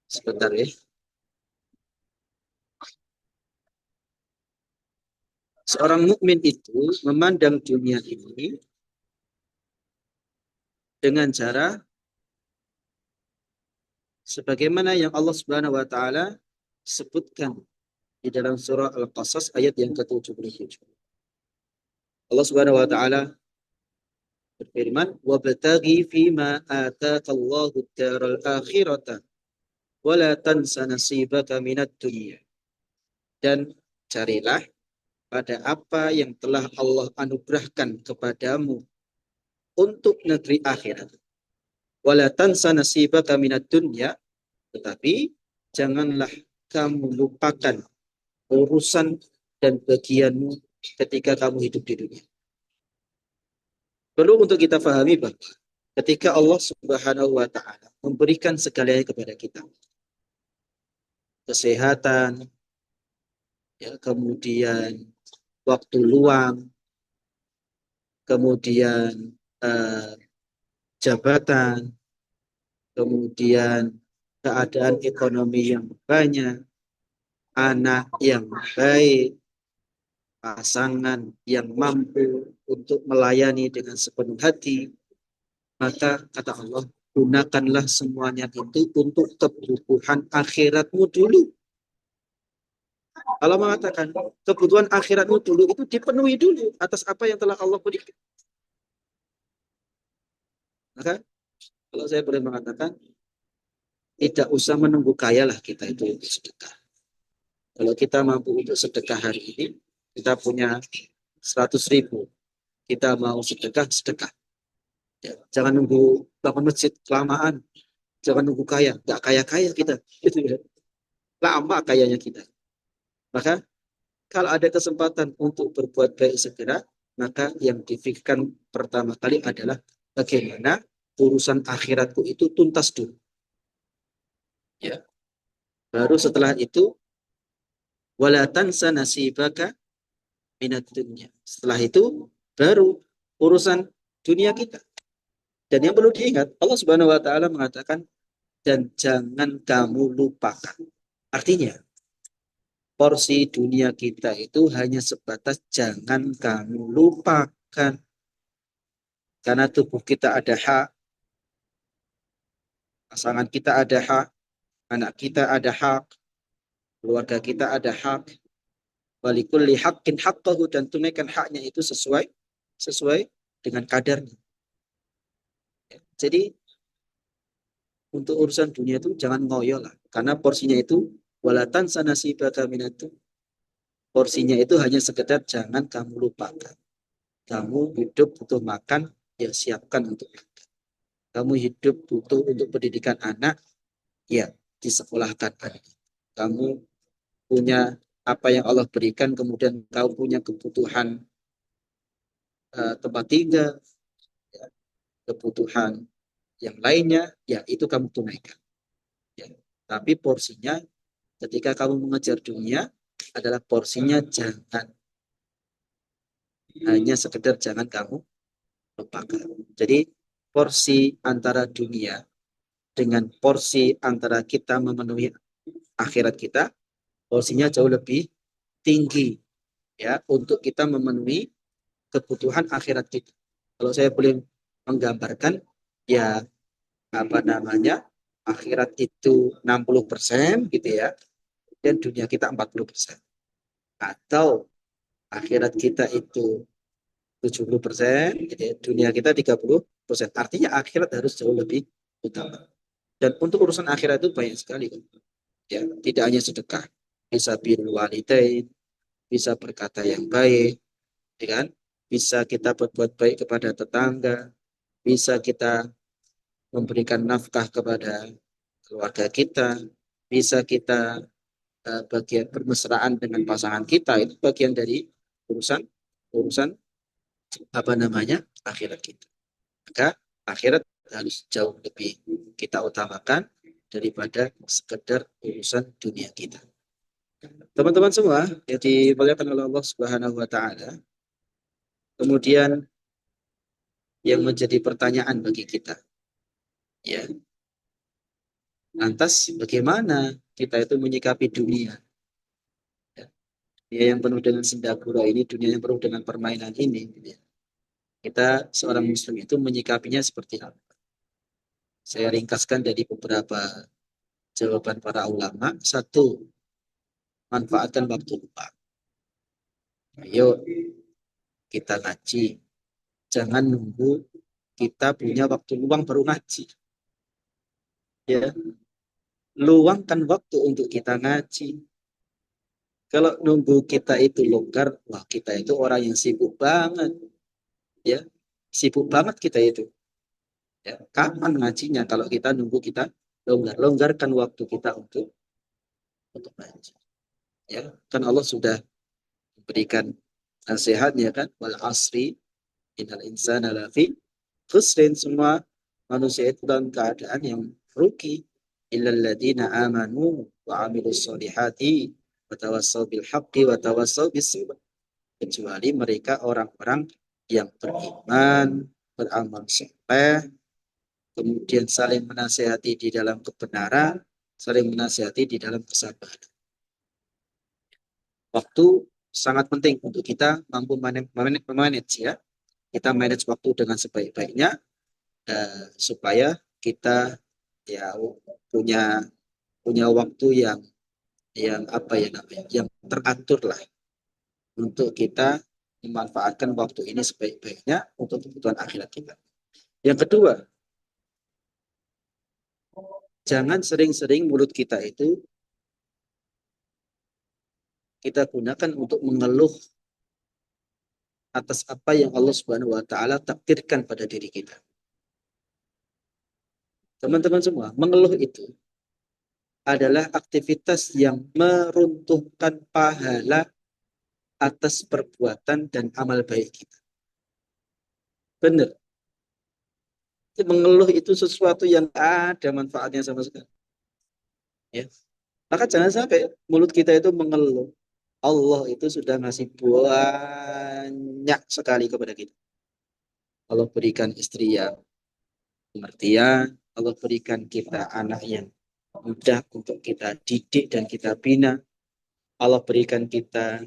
B: Sebentar ya. Seorang mukmin itu memandang dunia ini dengan cara sebagaimana yang Allah Subhanahu wa taala sebutkan di dalam surah Al-Qasas ayat yang ke-77. Allah Subhanahu wa taala berfirman, "Wabtaghi fima ataakallahu ad-daral akhirata wa la tansa nasibaka minad dunya." Dan carilah pada apa yang telah Allah anugerahkan kepadamu untuk negeri akhirat. Wa la tansa nasibaka minad dunya, tetapi janganlah kamu lupakan urusan dan bagianmu ketika kamu hidup di dunia. Perlu untuk kita pahami bahwa ketika Allah Subhanahu wa taala memberikan segalanya kepada kita, kesehatan, ya, kemudian waktu luang, kemudian jabatan, kemudian keadaan ekonomi yang banyak, anak yang baik, pasangan yang mampu untuk melayani dengan sepenuh hati, maka kata Allah, gunakanlah semuanya itu untuk kebutuhan akhiratmu dulu. Allah mengatakan, kebutuhan akhiratmu dulu itu dipenuhi dulu atas apa yang telah Allah berikan. Maka kalau saya boleh mengatakan, tidak usah menunggu kaya lah kita itu untuk sedekah. Kalau kita mampu untuk sedekah hari ini, kita punya 100.000, kita mau sedekah, sedekah. Ya, jangan nunggu bangun masjid kelamaan, jangan nunggu kaya, nggak kaya-kaya kita. Gitu ya. Lama kayanya kita. Maka kalau ada kesempatan untuk berbuat baik segera, maka yang dipikirkan pertama kali adalah bagaimana urusan akhiratku itu tuntas dulu. Ya. Baru setelah itu, wala tansa nasibaka minad dunya. Setelah itu, baru urusan dunia kita. Dan yang perlu diingat, Allah Subhanahu wa taala mengatakan, dan jangan kamu lupakan. Artinya, porsi dunia kita itu hanya sebatas jangan kamu lupakan. Karena tubuh kita ada hak, pasangan kita ada hak, anak kita ada hak, keluarga kita ada hak. Walikulli haqqin haqqahu, dan tunaikan haknya itu sesuai dengan kadarnya. Jadi untuk urusan dunia itu jangan ngoyo lah, karena porsinya itu walatan sanasibaka minatu. Porsinya itu hanya sekedar jangan kamu lupakan. Kamu hidup butuh makan, ya siapkan untuk makan. Kamu hidup butuh untuk pendidikan anak, ya disekolahkan anak. Kamu punya apa yang Allah berikan, kemudian kamu punya kebutuhan tempat tinggal, ya, kebutuhan yang lainnya, ya itu kamu tunaikan. Ya. Tapi porsinya ketika kamu mengejar dunia adalah porsinya jangan hanya sekedar jangan kamu lupakan. Jadi porsi antara dunia dengan porsi antara kita memenuhi akhirat kita, porsinya jauh lebih tinggi ya untuk kita memenuhi kebutuhan akhirat kita. Kalau saya boleh menggambarkan, ya apa namanya, akhirat itu 60% gitu ya, dan dunia kita 40%. Atau akhirat kita itu 70%, gitu ya, dunia kita 30%. Artinya akhirat harus jauh lebih utama. Dan untuk urusan akhirat itu banyak sekali. Ya, tidak hanya sedekah, bisa birrul walidain, bisa berkata yang baik, ya kan? Bisa kita berbuat baik kepada tetangga, bisa kita memberikan nafkah kepada keluarga kita, bisa kita bagian bermesraan dengan pasangan kita, itu bagian dari urusan urusan apa namanya akhirat kita. Maka akhirat harus jauh lebih kita utamakan daripada sekedar urusan dunia kita. Teman-teman semua yang dimuliakan oleh Allah Subhanahu wa taala, kemudian yang menjadi pertanyaan bagi kita, ya, Lantas bagaimana kita itu menyikapi dunia? Ya, dunia yang penuh dengan senda gurau ini, dunia yang penuh dengan permainan ini. Gitu ya. Kita seorang muslim itu menyikapinya seperti apa? Saya ringkaskan dari beberapa jawaban para ulama. Satu, manfaatkan waktu luang. Ayo kita ngaji. Jangan nunggu kita punya waktu luang baru ngaji. Ya, luangkan waktu untuk kita ngaji. Kalau nunggu kita itu longgar, wah kita itu orang yang sibuk banget. Ya, sibuk banget kita itu. Ya, kapan ngajinya kalau kita nunggu kita longgar? Longgarkan waktu kita untuk ngaji. Ya, kan Allah sudah berikan nasihatnya kan, wal asri innal insana lafi khusrin, semua manusia itu dalam keadaan yang rugi, illal ladina amanu wa amilus solihati wa tawassaw bil haqqi wa tawassaw bis sabr, kecuali mereka orang-orang yang beriman, beramal soleh, kemudian saling menasihati di dalam kebenaran, saling menasihati di dalam kesabaran. Waktu sangat penting untuk kita mampu manage ya. Kita manage waktu dengan sebaik-baiknya, supaya kita ya punya punya waktu yang apa ya namanya, yang teratur lah, untuk kita memanfaatkan waktu ini sebaik-baiknya untuk kebutuhan akhirat kita. Yang kedua, jangan sering-sering mulut kita itu kita gunakan untuk mengeluh atas apa yang Allah Subhanahu wa taala takdirkan pada diri kita. Teman-teman semua, mengeluh itu adalah aktivitas yang meruntuhkan pahala atas perbuatan dan amal baik kita. Benar. Mengeluh itu sesuatu yang ada manfaatnya sama sekali. Ya. Maka jangan sampai mulut kita itu mengeluh. Allah itu sudah ngasih banyak sekali kepada kita. Allah berikan istri yang pengertian, Allah berikan kita anak yang mudah untuk kita didik dan kita bina. Allah berikan kita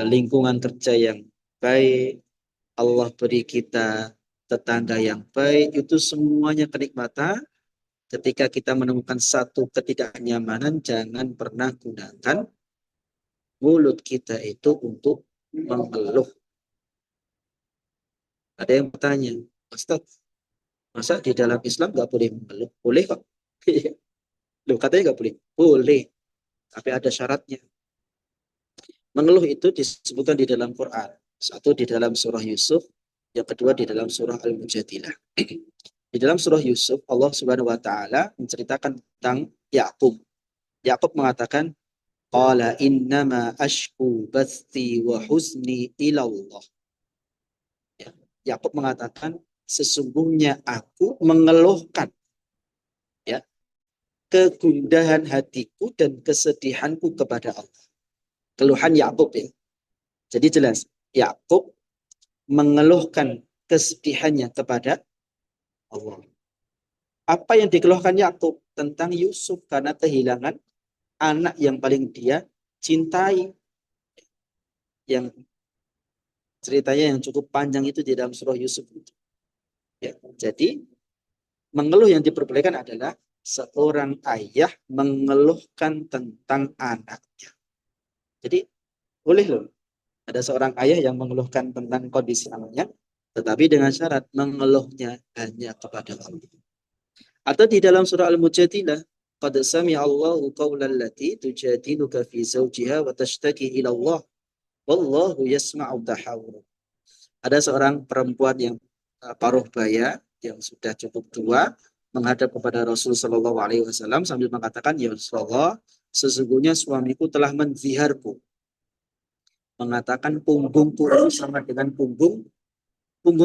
B: lingkungan kerja yang baik. Allah beri kita tetangga yang baik. Itu semuanya kenikmatan. Ketika kita menemukan satu ketidaknyamanan, jangan pernah gunakan mulut kita itu untuk mengeluh. Ada yang bertanya, Ustaz, masa di dalam Islam nggak boleh mengeluh? Boleh kok. Loh, katanya nggak boleh. Boleh, tapi ada syaratnya. Mengeluh itu disebutkan di dalam Quran. Satu di dalam surah Yusuf, yang kedua di dalam surah Al-Mujadilah. Di dalam surah Yusuf, Allah Subhanahu wa taala menceritakan tentang Yakub. Yakub mengatakan, qala innama ashku bathi wa huzni ila Allah. Ya, Yakub mengatakan, sesungguhnya aku mengeluhkan ya kegundahan hatiku dan kesedihanku kepada Allah. Keluhan Yakub ya. Jadi jelas, Yakub mengeluhkan kesedihannya kepada Allah. Apa yang dikeluhkan Yakub tentang Yusuf karena kehilangan anak yang paling dia cintai, yang ceritanya yang cukup panjang itu di dalam surah Yusuf itu. Ya, jadi mengeluh yang diperbolehkan adalah seorang ayah mengeluhkan tentang anaknya. Jadi boleh loh ada seorang ayah yang mengeluhkan tentang kondisi anaknya, tetapi dengan syarat mengeluhnya hanya kepada Allah. Atau di dalam surah Al-Mujadilah, qad sami'a Allahu qawlan lati tujadiluka fi zawjiha wa tashtaki ila Allah wallahu yasma'u tahawur. Ada seorang perempuan yang paruh baya yang sudah cukup tua menghadap kepada Rasul Shallallahu Alaihi Wasallam sambil mengatakan, ya Rasulullah, sesungguhnya suamiku telah menziharku, mengatakan punggungku itu sama dengan punggung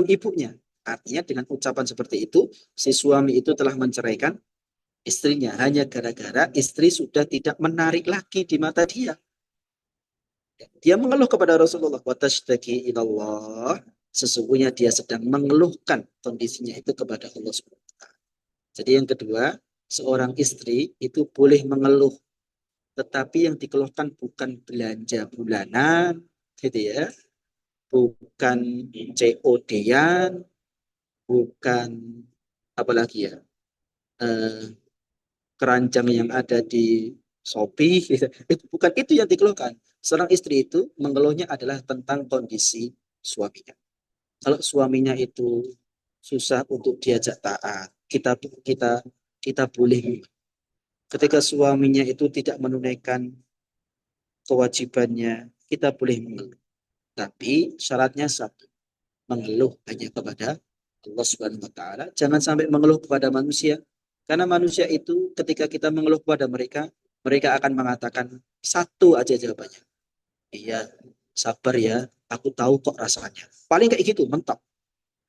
B: ibunya. Artinya dengan ucapan seperti itu, si suami itu telah menceraikan istrinya hanya gara-gara istri sudah tidak menarik lagi di mata dia. Dia mengeluh kepada Rasulullah, wa tashtaki ilallah, sesungguhnya dia sedang mengeluhkan kondisinya itu kepada Allah SWT. Jadi yang kedua, seorang istri itu boleh mengeluh, tetapi yang dikeluhkan bukan belanja bulanan, gitu ya, bukan COD-an, bukan apalagi ya, eh, keranjang yang ada di Shopee, gitu. Bukan itu yang dikeluhkan. Seorang istri itu mengeluhnya adalah tentang kondisi suaminya. Kalau suaminya itu susah untuk diajak taat, kita kita boleh. Ketika suaminya itu tidak menunaikan kewajibannya, kita boleh mengeluh. Tapi syaratnya satu, mengeluh hanya kepada Allah Subhanahu wa taala, jangan sampai mengeluh kepada manusia. Karena manusia itu ketika kita mengeluh kepada mereka, mereka akan mengatakan satu aja jawabannya. Iya, sabar ya, aku tahu kok rasanya. Paling kayak gitu, mentok.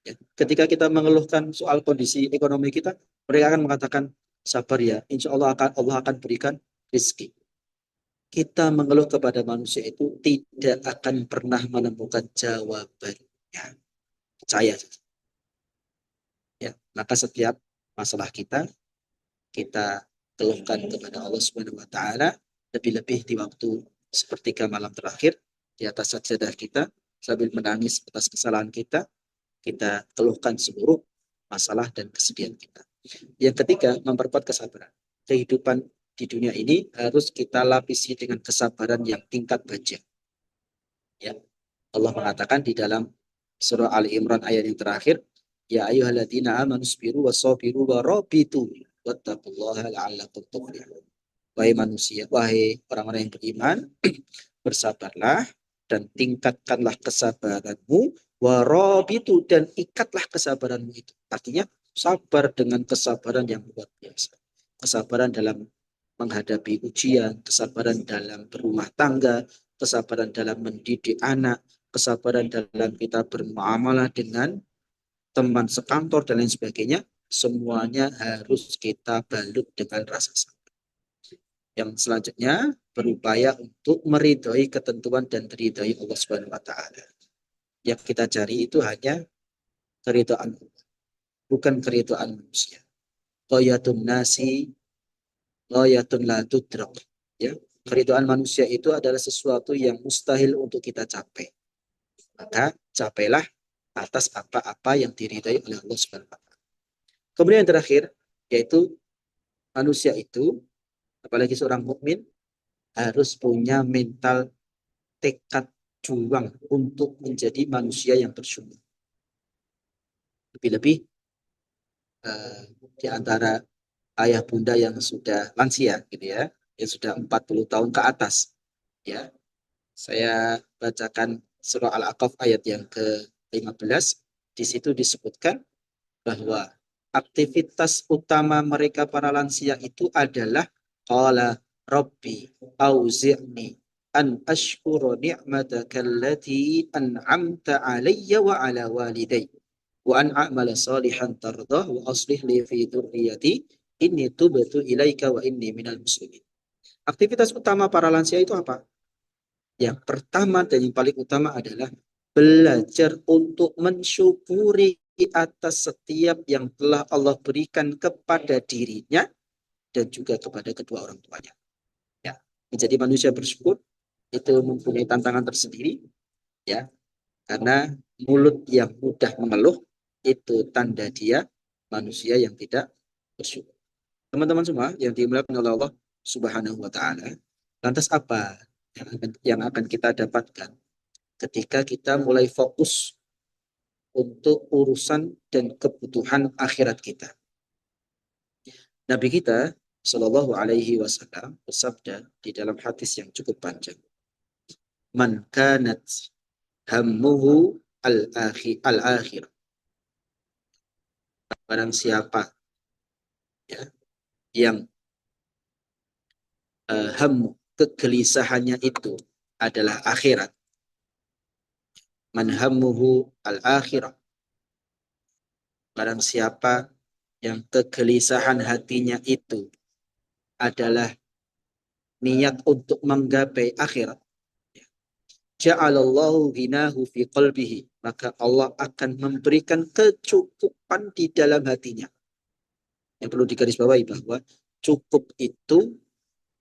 B: Ya. Ketika kita mengeluhkan soal kondisi ekonomi kita, mereka akan mengatakan sabar ya, insya Allah akan berikan rezeki. Kita mengeluh kepada manusia itu tidak akan pernah menemukan jawabannya. Percaya saja. Ya, maka setiap masalah kita keluhkan kepada Allah Subhanahu wa taala, lebih-lebih di waktu sepertiga malam terakhir di atas sajadah kita sambil menangis atas kesalahan kita keluhkan seluruh masalah dan kesedihan kita. Yang ketiga, memperkuat kesabaran. Kehidupan di dunia ini harus kita lapisi dengan kesabaran yang tingkat baja. Ya, Allah mengatakan di dalam surah Ali Imran ayat yang terakhir, ya ayyuhalladzina amanu sabiru wasabiru warabitu wattaqullaha la'allakum tuflihun. Wahai manusia, wahai orang-orang yang beriman, bersabarlah dan tingkatkanlah kesabaranmu, warabitu, dan ikatlah kesabaranmu itu. Artinya sabar dengan kesabaran yang luar biasa. Kesabaran dalam menghadapi ujian, kesabaran dalam berumah tangga, kesabaran dalam mendidik anak, kesabaran dalam kita bermuamalah dengan teman sekantor dan lain sebagainya, semuanya harus kita balut dengan rasa sabar. Yang selanjutnya berupaya untuk meridhoi ketentuan dan meridhoi Allah Subhanahu wa taala. Yang kita cari itu hanya keridhaan Allah, bukan keridhaan manusia. Qayatun nasi, qayatun la tudrak. Ya, keridhaan manusia itu adalah sesuatu yang mustahil untuk kita capai. Maka capailah atas apa-apa yang diridhai oleh Allah Subhanahu wa taala. Kemudian yang terakhir yaitu manusia itu, apalagi seorang mukmin, harus punya mental tekad juang untuk menjadi manusia yang bersyukur. Lebih-lebih di antara ayah bunda yang sudah lansia gitu ya, yang sudah 40 tahun ke atas. Ya, saya bacakan surah Al-Aqaf ayat yang ke-15. Di situ disebutkan bahwa aktivitas utama mereka para lansia itu adalah qala rabbi auzi'ni an ashkura ni'mataka allati an'amta alayya wa ala walidayya wa an a'mala salihan tardah wa aslih li fi dzurriyyati inni tubtu ilaika wa inni minal muslimin. Aktivitas utama para lansia itu apa? Yang pertama dan yang paling utama adalah belajar untuk mensyukuri atas setiap yang telah Allah berikan kepada dirinya dan juga kepada kedua orang tuanya. Ya, menjadi manusia bersyukur itu mempunyai tantangan tersendiri, ya, karena mulut yang mudah mengeluh itu tanda dia manusia yang tidak bersyukur. Teman-teman semua yang dimuliakan oleh Allah Subhanahu wa taala, lantas apa yang akan kita dapatkan ketika kita mulai fokus untuk urusan dan kebutuhan akhirat kita? Nabi kita Shallallahu Alaihi Wasallam bersabda di dalam hadis yang cukup panjang, "Man kanat hammuhu al-akhir." Barang siapa ya yang kegelisahannya itu adalah akhirat. Man hammuhu al-akhirah. Barang siapa yang kegelisahan hatinya itu adalah niat untuk menggapai akhirat, ja'alallahu ghinahu fi qalbihi, maka Allah akan memberikan kecukupan di dalam hatinya. Yang perlu digarisbawahi bahwa cukup itu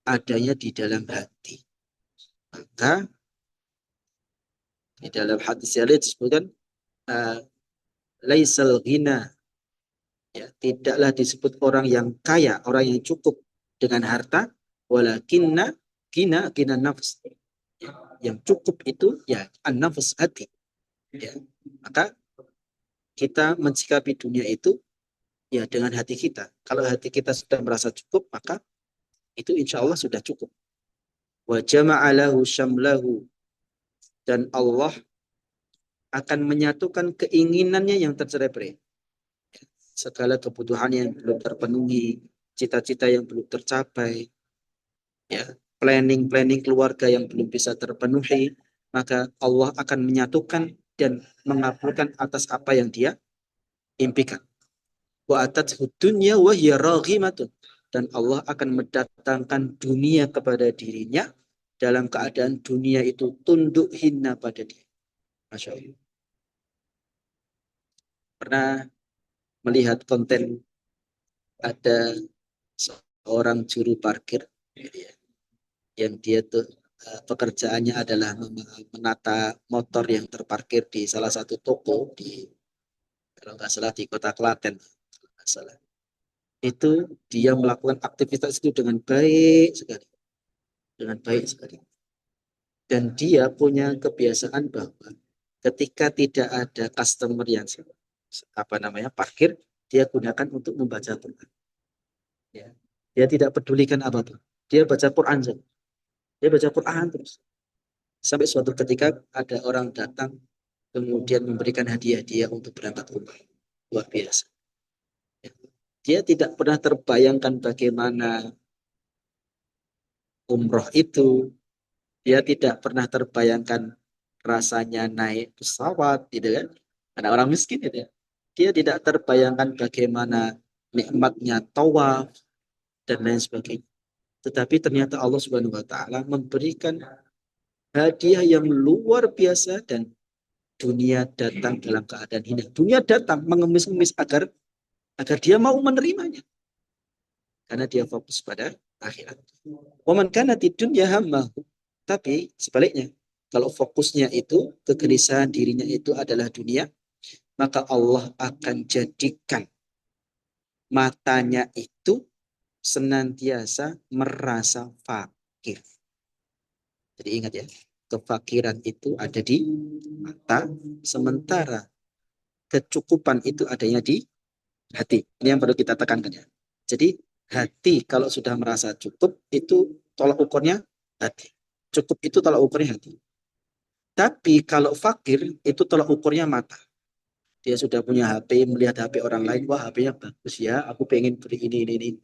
B: adanya di dalam hati. Maka di dalam hadis yang lain disebutkan uh, laisal ghina, ya, tidaklah disebut orang yang kaya, orang yang cukup dengan harta, walakinna kina nafs. Ya, yang cukup itu ya an-nafs, hati. Ya. Maka kita mensikapi dunia itu ya dengan hati kita. Kalau hati kita sudah merasa cukup, maka itu insya Allah sudah cukup. Wa jama'alahu syamlahu, dan Allah akan menyatukan keinginannya yang tercerai-berai. Segala kebutuhan yang belum terpenuhi, cita-cita yang belum tercapai, ya, planning-planning keluarga yang belum bisa terpenuhi, maka Allah akan menyatukan dan mengabulkan atas apa yang dia impikan. Wa atathu dunya wa hiya raghimatun, dan Allah akan mendatangkan dunia kepada dirinya dalam keadaan dunia itu tunduk hina pada dia. Masya Allah. Pernah melihat konten ada seorang juru parkir, ya, yang dia tuh pekerjaannya adalah menata motor yang terparkir di salah satu toko di, kalau nggak salah, di kota Klaten, kalau nggak salah. Itu dia melakukan aktivitas itu dengan baik sekali. Dan dia punya kebiasaan bahwa ketika tidak ada customer yang parkir, dia gunakan untuk membaca Quran. Ya. Dia tidak pedulikan apapun. Dia baca Quran saja. Dia baca Quran terus. Sampai suatu ketika ada orang datang kemudian memberikan hadiah-hadiah untuk berangkat umrah. Luar biasa. Ya. Dia tidak pernah terbayangkan bagaimana umroh itu. Dia tidak pernah terbayangkan rasanya naik pesawat, gitu kan? Karena orang miskin itu ya. Dia tidak terbayangkan bagaimana nikmatnya tawaf dan lain sebagainya. Tetapi ternyata Allah Subhanahu wa taala memberikan hadiah yang luar biasa, dan dunia datang dalam keadaan hina. Dunia datang mengemis-ngemis agar agar dia mau menerimanya karena dia fokus pada akhirat. Waman kana dunya hammahu. Tapi sebaliknya, kalau fokusnya itu, kegelisahan dirinya itu adalah dunia, maka Allah akan jadikan matanya itu senantiasa merasa fakir. Jadi ingat ya, kefakiran itu ada di mata, sementara kecukupan itu adanya di hati. Ini yang perlu kita tekankan ya. Jadi hati kalau sudah merasa cukup, itu tolak ukurnya hati. Cukup itu tolak ukurnya hati. Tapi kalau fakir itu tolak ukurnya mata. Dia sudah punya HP, melihat HP orang lain, wah HP-nya bagus ya, aku pengen beli ini.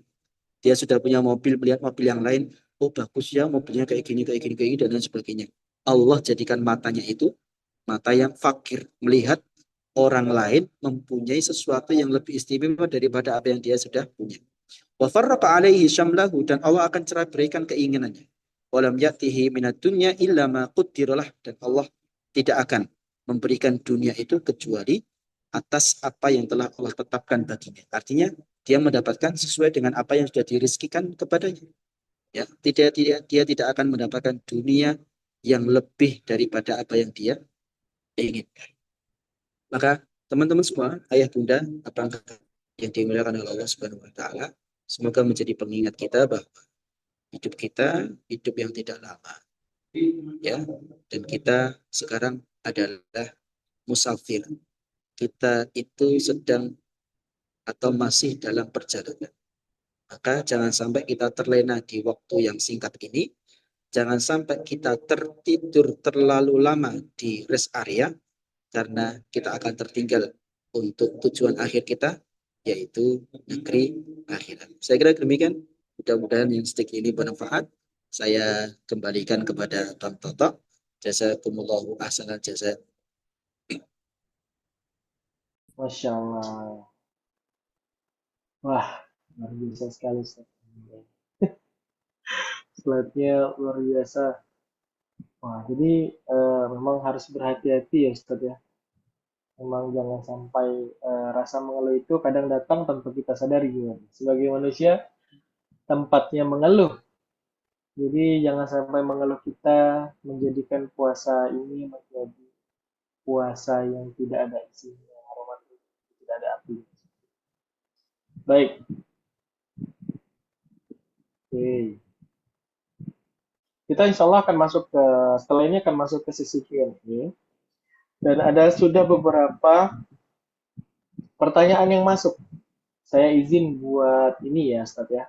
B: Dia sudah punya mobil, melihat mobil yang lain, oh bagus ya, mobilnya kayak gini, dan lain sebagainya. Allah jadikan matanya itu mata yang fakir, melihat orang lain mempunyai sesuatu yang lebih istimewa daripada apa yang dia sudah punya. Wa farraqa alaihi syamlahu, dan Allah akan cerai berikan keinginannya. Walam ya'tihi minad dunya illa ma qaddiralah, dan Allah tidak akan memberikan dunia itu kecuali atas apa yang telah Allah tetapkan baginya. Artinya dia mendapatkan sesuai dengan apa yang sudah dirizkikan kepadanya. Ya, dia tidak akan mendapatkan dunia yang lebih daripada apa yang dia inginkan. Maka teman-teman semua, ayah bunda, abang kakak yang dimuliakan oleh Allah Subhanahu wa taala, semoga menjadi pengingat kita bahwa hidup kita hidup yang tidak lama, ya. Dan kita sekarang adalah musafir. Kita itu sedang atau masih dalam perjalanan. Maka jangan sampai kita terlena di waktu yang singkat ini. Jangan sampai kita tertidur terlalu lama di rest area, karena kita akan tertinggal untuk tujuan akhir kita, yaitu negeri akhirat. Saya kira demikian. Mudah-mudahan yang sedikit ini bermanfaat. Saya kembalikan kepada Bang Toto. Jazakumullahu ahsanal jaza.
A: Masya Allah. Wah, luar biasa sekali Ustaz. Slide-nya luar biasa. Wah, jadi memang harus berhati-hati ya Ustaz ya. Memang jangan sampai rasa mengeluh itu kadang datang tanpa kita sadari juga. Sebagai manusia, tempatnya mengeluh. Jadi jangan sampai mengeluh kita menjadikan puasa ini menjadi puasa yang tidak ada isinya, Ramadan tidak ada api. Baik, oke. Kita insya Allah akan masuk ke, setelah ini akan masuk ke sesi Q&A. Dan ada sudah beberapa pertanyaan yang masuk. Saya izin buat ini ya, Ustaz ya,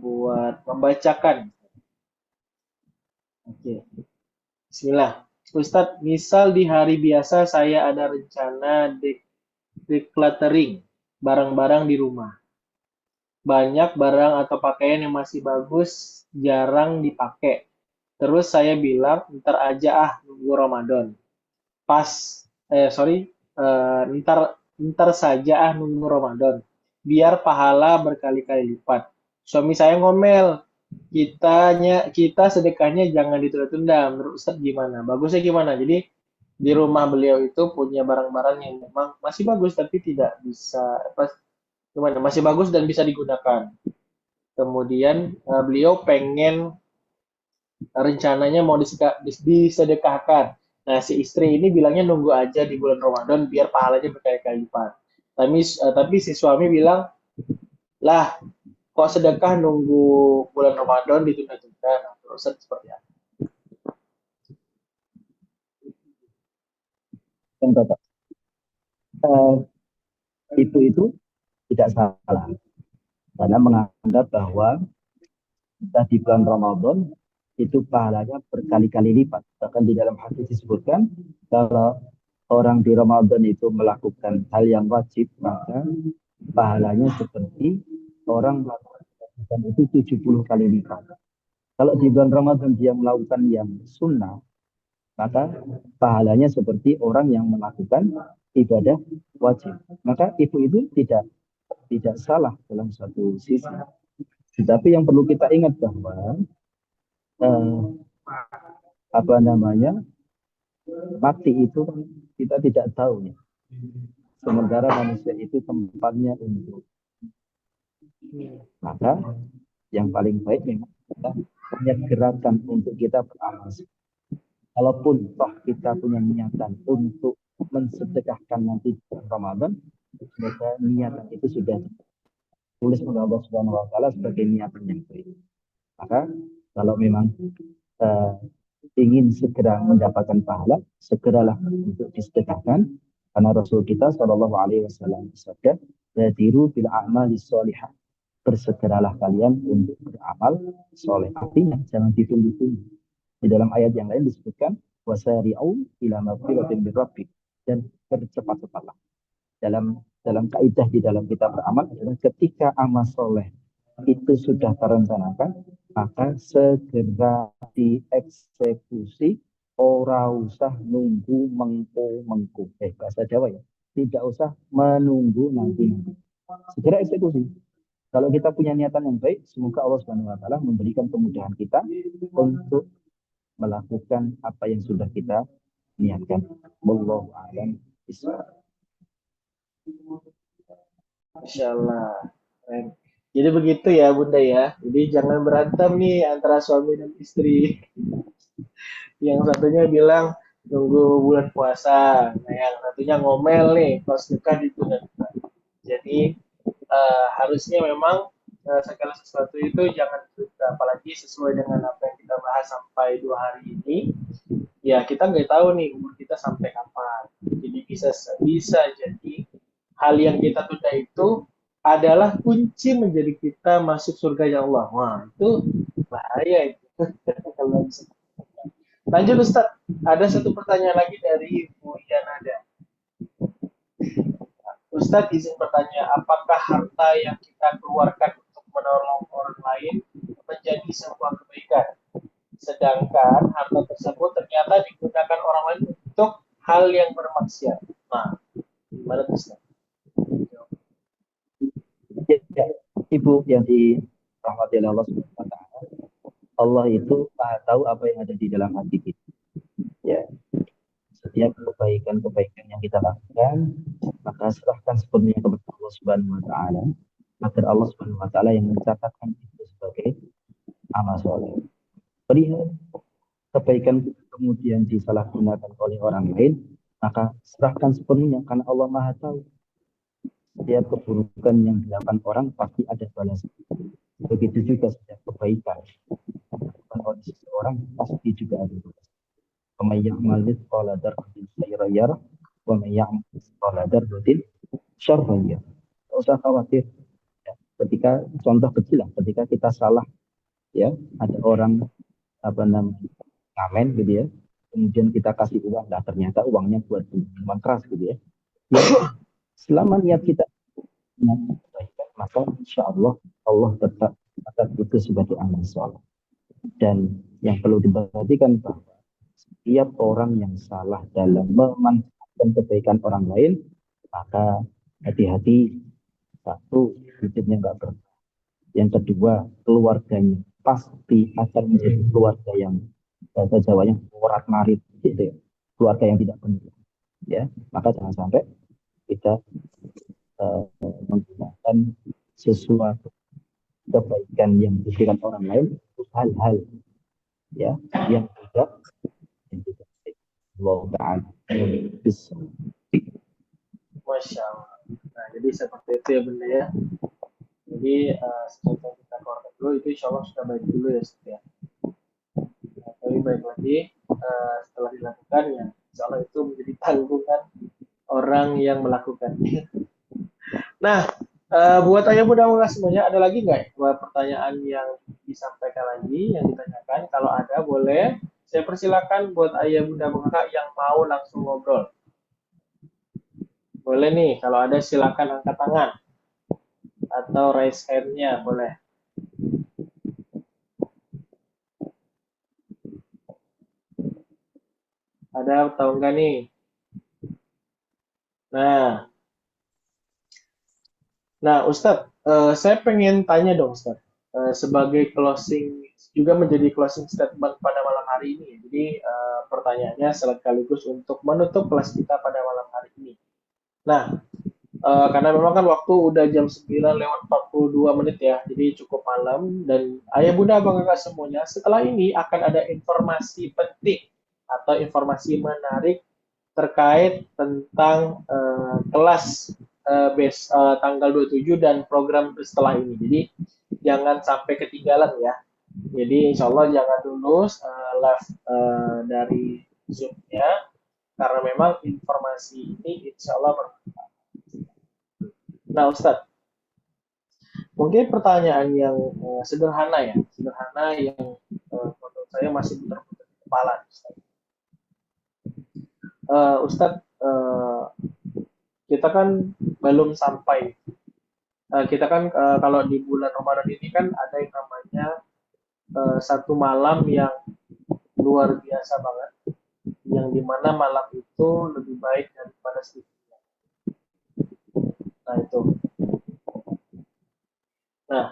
A: buat membacakan. Oke, Bismillah. Ustadz, misal di hari biasa saya ada rencana decluttering barang-barang di rumah. Banyak barang atau pakaian yang masih bagus, jarang dipakai. Terus saya bilang, ntar aja nunggu Ramadan. Pas, sorry, ntar, ntar saja nunggu Ramadan. Biar pahala berkali-kali lipat. Suami saya ngomel, kita sedekahnya jangan ditunda-tunda. Menurut Ustaz gimana? Bagusnya gimana? Jadi di rumah beliau itu punya barang-barang yang memang masih bagus tapi tidak bisa apa gimana? Masih bagus dan bisa digunakan. Kemudian beliau pengen rencananya mau disedekahkan. Nah, si istri ini bilangnya nunggu aja di bulan Ramadan biar pahalanya berkali-kali lipat. Tapi si suami bilang, lah, kok sedekah nunggu bulan Ramadan ditunda-tunda. Nah, terus seperti apa?
C: Contoh, eh, itu tidak salah karena menganggap bahwa kita di bulan Ramadan itu pahalanya berkali-kali lipat. Bahkan di dalam hadis disebutkan kalau orang di Ramadan itu melakukan hal yang wajib, maka pahalanya seperti orang melakukan itu 70 kali lipat. Kalau di bulan Ramadan dia melakukan yang sunnah, maka pahalanya seperti orang yang melakukan ibadah wajib. Maka itu tidak salah dalam satu sisi. Tetapi yang perlu kita ingat bahwa eh, apa namanya mati itu kita tidak tahu ya. Sementara manusia itu tempatnya untuk maka yang paling baik memang kita punya gerakan untuk kita beramal. Kalaupun toh kita punya niatan untuk mensedekahkan nanti bulan Ramadan, semoga niatan itu sudah tulis oleh Allah Subhanahu wa taala sebagai niatan yang baik. Maka kalau memang uh, ingin segera mendapatkan pahala, segeralah untuk disedekahkan karena Rasul kita Shallallahu alaihi wasallam bersabda, "Badiru bil a'mali sholihah." Bersegeralah kalian untuk beramal soleh. Artinya jangan ditunggu-tunggu. Di dalam ayat yang lain disebutkan wasari'u ila magfiratin min rabbik dan bercepat-cepatlah. Dalam kaidah di dalam kita beramal adalah ketika amal soleh itu sudah terencanakan, maka segera dieksekusi, ora usah nunggu mengku. Bahasa Jawa ya. Tidak usah menunggu nanti. Segera eksekusi. Kalau kita punya niatan yang baik, semoga Allah Subhanahu wa taala memberikan kemudahan kita untuk melakukan apa yang sudah kita niatkan. Wallahu a'lam bishawab.
A: Masya Allah. Keren. Jadi begitu ya Bunda ya. Jadi jangan berantem nih antara suami dan istri. Yang satunya bilang nunggu bulan puasa. Nah yang satunya ngomel nih kalau sedekah ditunda-tunda. Jadi harusnya memang segala sesuatu itu jangan ditunda. Apalagi sesuai dengan apa yang kita bahas sampai 2 hari ini. Ya kita nggak tahu nih umur kita sampai kapan. Jadi bisa jadi hal yang kita tunda itu adalah kunci menjadi kita masuk surga ya Allah. Wah, itu bahaya itu. Lanjut Ustaz, ada satu pertanyaan lagi dari Bu Yanada. Ustadz izin bertanya, apakah harta yang kita keluarkan untuk menolong orang lain menjadi sebuah kebaikan? Sedangkan harta tersebut ternyata digunakan orang lain untuk hal yang bermaksiat. Nah, gimana Ustaz?
C: Ya, Ibu yang dirahmati Allah Subhanahu wa taala, Allah itu Maha tahu apa yang ada di dalam hati kita. Ya. setiap kebaikan-kebaikan yang kita lakukan, maka serahkan sepenuhnya kepada Allah Subhanahu wa taala, agar Allah Subhanahu wa taala yang mencatatkan itu sebagai amal soleh. Perihal kebaikan kita kemudian disalahgunakan oleh orang lain, maka serahkan sepenuhnya karena Allah Maha tahu. Setiap keburukan yang dilakukan orang pasti ada balasan. Begitu juga setiap kebaikan dilakukan oleh seseorang pasti juga ada balasan. وَمَنْ يَعْمَلْ مِثْقَالَ ذَرَّةٍ خَيْرًا يَرَهُ وَمَنْ يَعْمَلْ مِثْقَالَ ذَرَّةٍ شَرًّا يَرَهُ. Tidak usah khawatir. Ya. Ketika contoh kecil lah, ketika kita salah, ya ada orang ngamen gitu ya, kemudian kita kasih uang, nah ternyata uangnya buat minuman keras gitu ya. Ya, selama niat kita kebaikan, maka insya Allah Allah tetap akan itu sebagai amal soleh. Dan yang perlu diperhatikan bahwa setiap orang yang salah dalam memanfaatkan kebaikan orang lain, maka hati-hati. Satu, hidupnya nggak berkah. Yang kedua, keluarganya pasti akan menjadi keluarga yang bahasa Jawanya urat marit, gitu ya. Keluarga yang tidak benar. Ya, maka jangan sampai kita menggunakan sesuatu kebaikan yang diberikan orang lain untuk hal-hal ya yang tidak baik. Allah Ta'ala bisa.
A: Masya Allah. Nah, jadi seperti itu ya Bunda ya. Jadi setelah kita keluarkan dulu itu insya Allah sudah baik dulu ya Ustaz ya. Nah, tapi baik lagi setelah dilakukan ya insya Allah itu menjadi tanggungan orang yang melakukannya. Nah, buat ayah bunda muda semuanya, ada lagi nggak pertanyaan yang disampaikan lagi, yang ditanyakan? Kalau ada, boleh. Saya persilakan buat ayah bunda muda yang mau langsung ngobrol. Boleh nih, kalau ada silakan angkat tangan. Atau raise hand-nya, boleh. Ada tahu nggak nih? Nah, Ustadz, saya pengen tanya dong, Ustadz. Sebagai closing, juga menjadi closing statement pada malam hari ini. Jadi, pertanyaannya sekaligus untuk menutup kelas kita pada malam hari ini. Nah, karena memang kan waktu udah jam 9 lewat 42 menit ya, jadi cukup malam. Dan ayah bunda abang kakak semuanya, setelah ini akan ada informasi penting atau informasi menarik terkait tentang kelas tanggal 27 dan program setelah ini. Jadi jangan sampai ketinggalan ya. Jadi insya Allah jangan lulus live dari Zoom-nya karena memang informasi ini insya Allah bermanfaat. Nah Ustadz, mungkin pertanyaan yang sederhana ya, sederhana yang menurut saya masih putar-putar di kepala. Ustadz, kita kan belum sampai. Kita kan kalau di bulan Ramadan ini kan ada yang namanya satu malam yang luar biasa banget, yang dimana malam itu lebih baik daripada sebelumnya. Nah itu. Nah,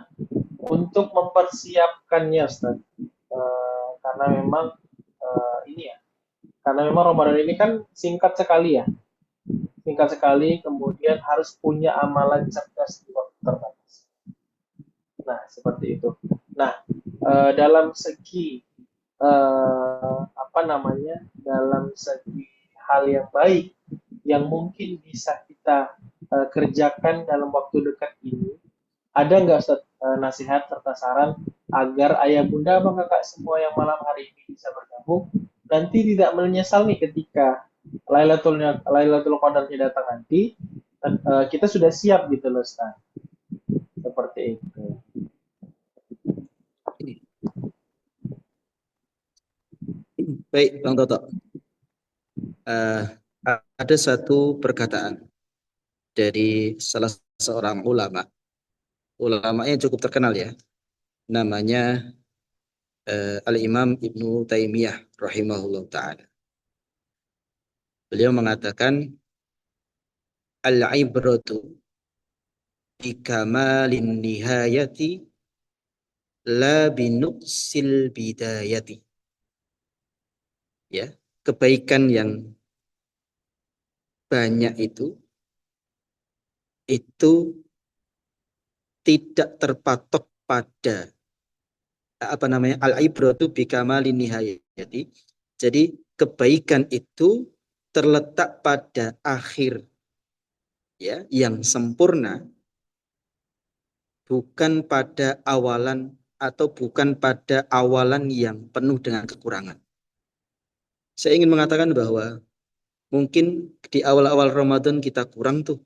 A: untuk mempersiapkannya, Ustaz, karena memang ini ya, karena memang Ramadan ini kan singkat sekali ya, singkat sekali, kemudian harus punya amalan cerdas di waktu terbatas. Nah, seperti itu. Nah, dalam segi dalam segi hal yang baik yang mungkin bisa kita kerjakan dalam waktu dekat ini, ada nggak Ustaz nasihat serta saran agar ayah bunda abang kakak semua yang malam hari ini bisa bergabung, nanti tidak menyesal nih ketika Lailatul Qadarnya datang nanti, kita sudah siap gitu loh Ustaz. Seperti itu.
B: Baik, Bang Toto. Ada satu perkataan dari salah seorang ulama. Ulamanya cukup terkenal ya. Namanya Al-Imam Ibnu Taimiyah rahimahullah ta'ala. Beliau mengatakan, Al-ibratu bikamalin nihayati la binuqsil bidayati. Ya, kebaikan yang banyak itu tidak terpatok pada al-ibratu bikamali nihayati. Jadi kebaikan itu terletak pada akhir ya yang sempurna, bukan pada awalan atau bukan pada awalan yang penuh dengan kekurangan. Saya ingin mengatakan bahwa mungkin di awal-awal Ramadan kita kurang tuh,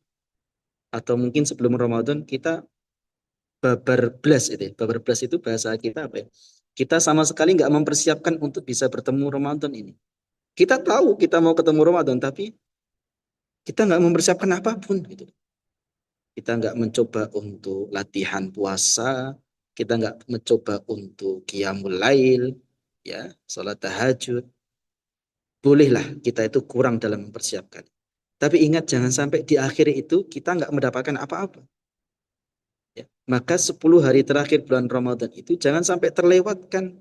B: atau mungkin sebelum Ramadan kita babarblas itu. Babarblas itu bahasa kita apa ya? Kita sama sekali nggak mempersiapkan untuk bisa bertemu Ramadan ini. Kita tahu kita mau ketemu Ramadan, tapi kita nggak mempersiapkan apapun gitu. Kita nggak mencoba untuk latihan puasa, kita nggak mencoba untuk qiyamul lail, ya, sholat tahajud. Bolehlah kita itu kurang dalam mempersiapkan. Tapi ingat jangan sampai di akhir itu kita nggak mendapatkan apa-apa. Ya. Maka 10 hari terakhir bulan Ramadan itu jangan sampai terlewatkan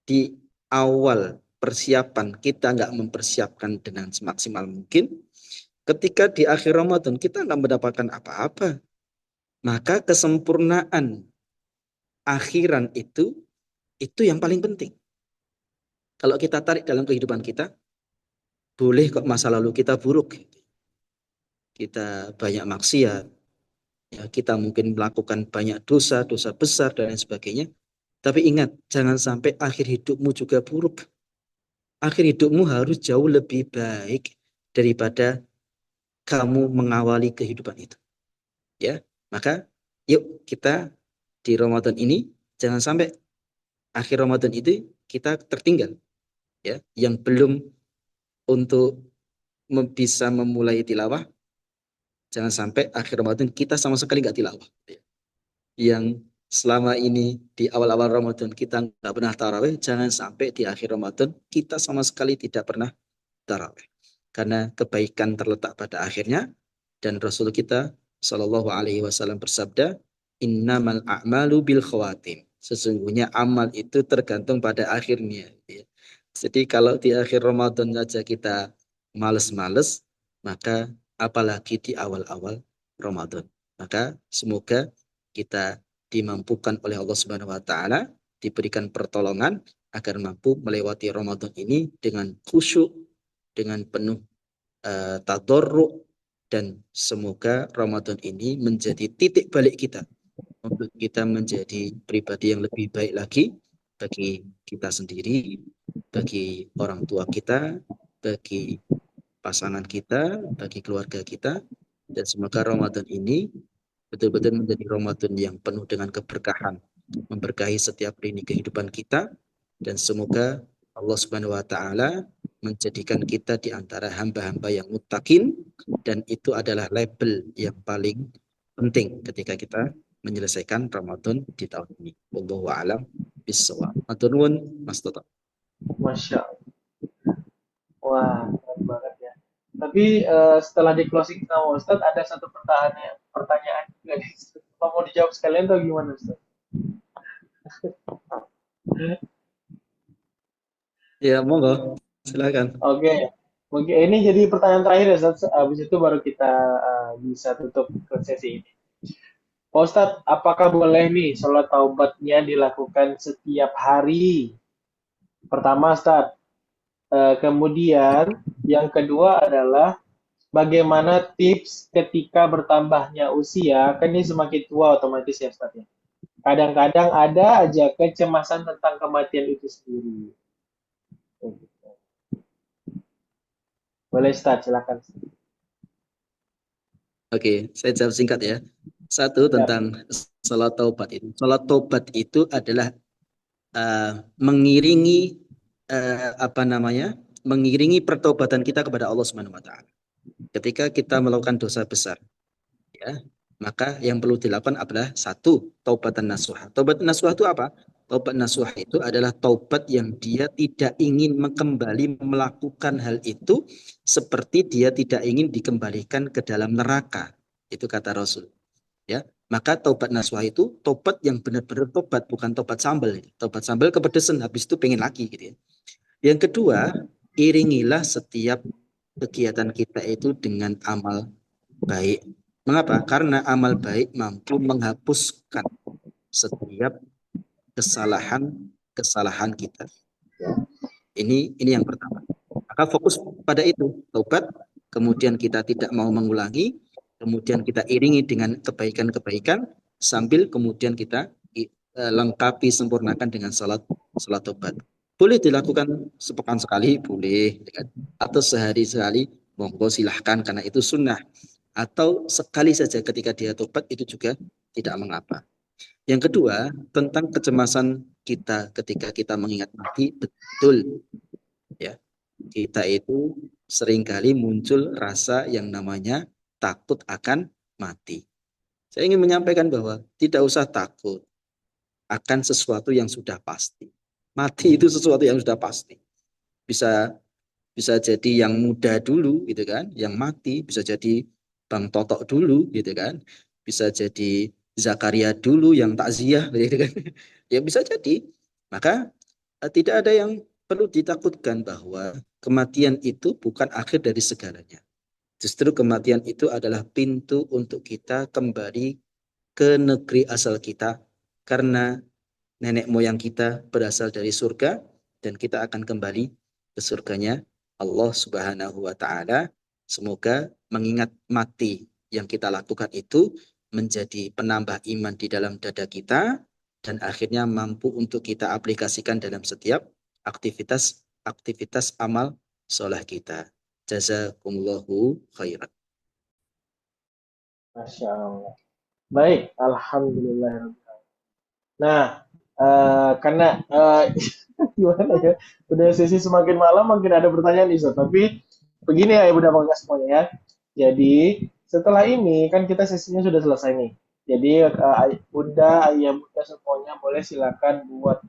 B: di awal persiapan kita nggak mempersiapkan dengan semaksimal mungkin. Ketika di akhir Ramadan kita nggak mendapatkan apa-apa. Maka kesempurnaan akhiran itu yang paling penting. Kalau kita tarik dalam kehidupan kita, boleh kok masa lalu kita buruk. Kita banyak maksiat, ya, kita mungkin melakukan banyak dosa, dosa besar dan lain sebagainya. Tapi ingat, jangan sampai akhir hidupmu juga buruk. Akhir hidupmu harus jauh lebih baik daripada kamu mengawali kehidupan itu. Ya, maka yuk kita di Ramadan ini jangan sampai akhir Ramadan itu kita tertinggal. Ya, yang belum untuk bisa memulai tilawah, jangan sampai akhir Ramadan kita sama sekali nggak tilawah. Yang selama ini di awal-awal Ramadan kita nggak pernah taraweh, jangan sampai di akhir Ramadan kita sama sekali tidak pernah taraweh. Karena kebaikan terletak pada akhirnya, dan Rasul kita Shallallahu Alaihi Wasallam bersabda, Innamal a'malu bil khawatim. Sesungguhnya amal itu tergantung pada akhirnya. Jadi kalau di akhir Ramadan saja kita males-males, maka apalagi di awal-awal Ramadan. Maka semoga kita dimampukan oleh Allah Subhanahu wa taala, diberikan pertolongan agar mampu melewati Ramadan ini dengan khusyuk, dengan penuh tadarru, dan semoga Ramadan ini menjadi titik balik kita untuk kita menjadi pribadi yang lebih baik lagi bagi kita sendiri, bagi orang tua kita, bagi pasangan kita, bagi keluarga kita, dan semoga Ramadan ini betul-betul menjadi Ramadan yang penuh dengan keberkahan, memberkahi setiap lini kehidupan kita, dan semoga Allah Subhanahu wa taala menjadikan kita di antara hamba-hamba yang muttaqin, dan itu adalah label yang paling penting ketika kita menyelesaikan Ramadan di tahun ini. Wallahu a'lam bishawab. Matur nuwun Mas Toto.
A: Masya Allah. Wah, keren banget ya. Tapi setelah di closing sama Ustadz, ada satu pertanyaan juga nih. Apa mau dijawab sekalian atau gimana Ustadz?
B: Ya, monggo. Silakan.
A: Oke, mungkin ini jadi pertanyaan terakhir ya Ustadz. Habis itu baru kita bisa tutup sesi ini. Pak Ustadz, apakah boleh nih sholat taubatnya dilakukan setiap hari? Pertama, Ustadz. Kemudian yang kedua adalah bagaimana tips ketika bertambahnya usia, kan ini semakin tua otomatis ya Ustaz ya. Kadang-kadang ada aja kecemasan tentang kematian itu sendiri. Boleh Ustaz, silakan.
B: Oke, saya jawab singkat ya. Satu, tentang sholat taubat itu. Sholat taubat itu adalah mengiringi mengiringi pertobatan kita kepada Allah Subhanahu wa taala. Ketika kita melakukan dosa besar, ya, maka yang perlu dilakukan adalah satu, taubatan nasuha. Taubat nasuha itu apa? Taubat nasuha itu adalah taubat yang dia tidak ingin kembali melakukan hal itu, seperti dia tidak ingin dikembalikan ke dalam neraka. Itu kata Rasul. Ya, maka taubat nasuha itu taubat yang benar-benar taubat, bukan taubat sambal. Taubat sambal kepedesan, habis itu pengen lagi gitu ya. Yang kedua, iringilah setiap kegiatan kita itu dengan amal baik. Mengapa? Karena amal baik mampu menghapuskan setiap kesalahan kita. Ini yang pertama. Maka fokus pada itu, taubat, kemudian kita tidak mau mengulangi, kemudian kita iringi dengan kebaikan-kebaikan, sambil kemudian kita lengkapi, sempurnakan dengan salat taubat. Boleh dilakukan sepekan sekali, boleh, atau sehari sekali, monggo silahkan, karena itu sunnah. Atau sekali saja ketika dia taubat, itu juga tidak mengapa. Yang kedua, tentang kecemasan kita ketika kita mengingat mati, betul ya. Kita itu seringkali muncul rasa yang namanya takut akan mati. Saya ingin menyampaikan bahwa tidak usah takut akan sesuatu yang sudah pasti. Mati itu sesuatu yang sudah pasti. Bisa bisa jadi yang muda dulu gitu kan, yang mati, bisa jadi Bang Totok dulu gitu kan. Bisa jadi Zakaria dulu yang takziah gitu kan. Ya bisa jadi. Maka tidak ada yang perlu ditakutkan bahwa kematian itu bukan akhir dari segalanya. Justru kematian itu adalah pintu untuk kita kembali ke negeri asal kita, karena nenek moyang kita berasal dari surga dan kita akan kembali ke surganya Allah Subhanahu wa taala. Semoga mengingat mati yang kita lakukan itu menjadi penambah iman di dalam dada kita dan akhirnya mampu untuk kita aplikasikan dalam setiap aktivitas amal soleh kita. Jazakumullahu khairan.
A: Masya Allah. Baik, alhamdulillah. Nah, karena gimana ya, udah sesi semakin malam makin ada pertanyaan nih, Ustaz. Tapi begini ya Bunda Bangga semuanya ya. Jadi setelah ini kan kita sesinya sudah selesai nih. Jadi Bunda, Ayah Bunda semuanya boleh silakan buat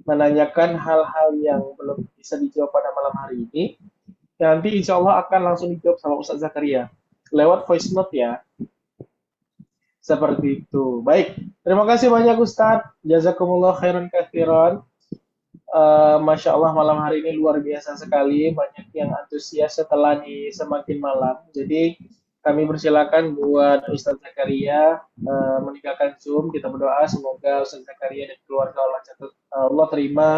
A: menanyakan hal-hal yang belum bisa dijawab pada malam hari ini. Nanti insya Allah akan langsung dijawab sama Ustaz Zakaria lewat voice note ya. Seperti itu. Baik, terima kasih banyak Ustadz. Jazakumullah khairan katsiran. Masya Allah malam hari ini luar biasa sekali. Banyak yang antusias setelah di semakin malam. Jadi kami persilakan buat Ustadz Zakaria meninggalkan Zoom. Kita berdoa semoga Ustadz Zakaria dan keluarga Allah terima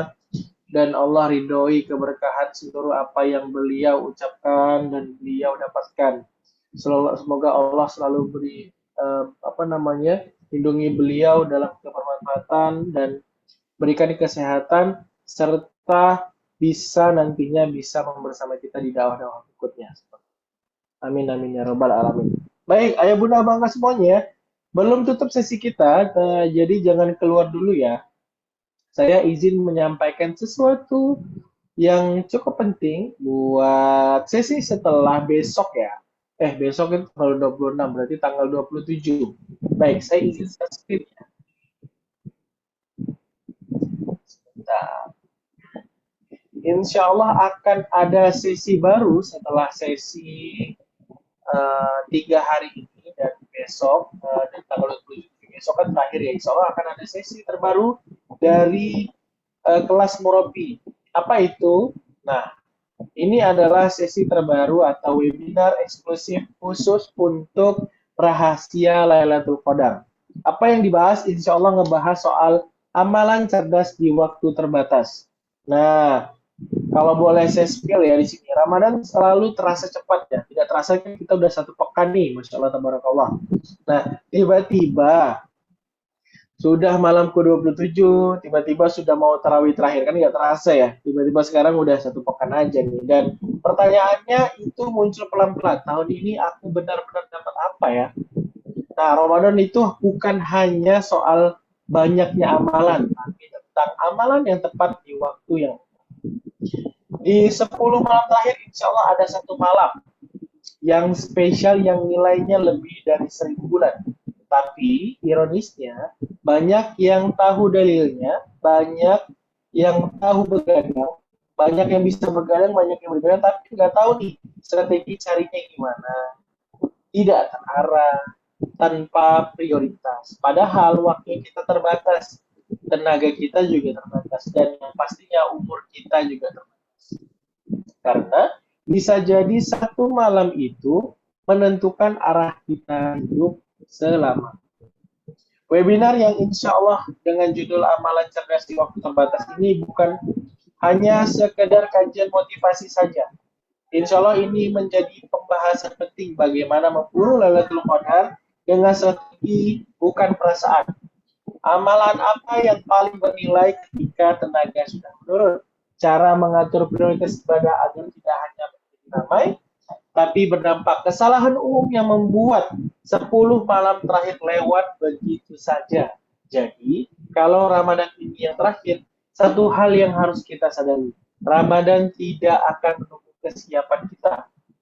A: dan Allah ridhoi keberkahan seluruh apa yang beliau ucapkan dan beliau dapatkan. Semoga Allah selalu beri lindungi beliau dalam kebermanfaatan dan berikan kesehatan serta bisa nantinya bisa bersama kita di dakwah-dakwah berikutnya. Amin amin ya robbal alamin. Baik, ayah bunda bangga semuanya, belum tutup sesi kita, jadi jangan keluar dulu ya. Saya izin menyampaikan sesuatu yang cukup penting buat sesi setelah besok ya. Besok itu tanggal 26, berarti tanggal 27. Baik, saya izin screen ya. Insya Allah akan ada sesi baru setelah sesi 3 hari ini dan besok dan tanggal 27 besok kan terakhir ya. Insya Allah akan ada sesi terbaru dari kelas Murabi. Apa itu? Nah, ini adalah sesi terbaru atau webinar eksklusif khusus untuk rahasia Lailatul Qadar. Apa yang dibahas? Insya Allah ngebahas soal amalan cerdas di waktu terbatas. Nah, kalau boleh saya spill ya di sini, Ramadan selalu terasa cepat ya. Tidak terasa kan kita udah 1 pekan nih, Masya Allah, tabarakallah. Nah, tiba-tiba sudah malam ke-27, tiba-tiba sudah mau tarawih terakhir, kan nggak terasa ya. Tiba-tiba sekarang udah 1 pekan aja nih. Dan pertanyaannya itu muncul pelan-pelan. Tahun ini aku benar-benar dapat apa ya? Nah, Ramadan itu bukan hanya soal banyaknya amalan, tapi tentang amalan yang tepat di waktu yang di 10 malam terakhir, insya Allah ada 1 malam yang spesial yang nilainya lebih dari 1000 bulan. Tapi ironisnya, banyak yang tahu dalilnya, banyak yang tahu begadang, banyak yang bisa begadang, banyak yang begadang, tapi nggak tahu nih strategi carinya gimana. Tidak terarah, tanpa prioritas. Padahal waktu kita terbatas, tenaga kita juga terbatas, dan yang pastinya umur kita juga terbatas. Karena Bisa jadi satu malam itu menentukan arah kita hidup selama. Webinar yang insya Allah dengan judul Amalan Cerdas di Waktu Terbatas ini bukan hanya sekedar kajian motivasi saja. Insya Allah ini menjadi pembahasan penting bagaimana memburu Lailatul Qadar dengan strategi bukan perasaan. Amalan apa yang paling bernilai ketika tenaga sudah menurun? Cara mengatur prioritas ibadah agar tidak hanya menjadi ramai, tapi berdampak. Kesalahan umum yang membuat 10 malam terakhir lewat begitu saja. Jadi, kalau Ramadan ini yang terakhir, satu hal yang harus kita sadari, Ramadan tidak akan menunggu kesiapan kita.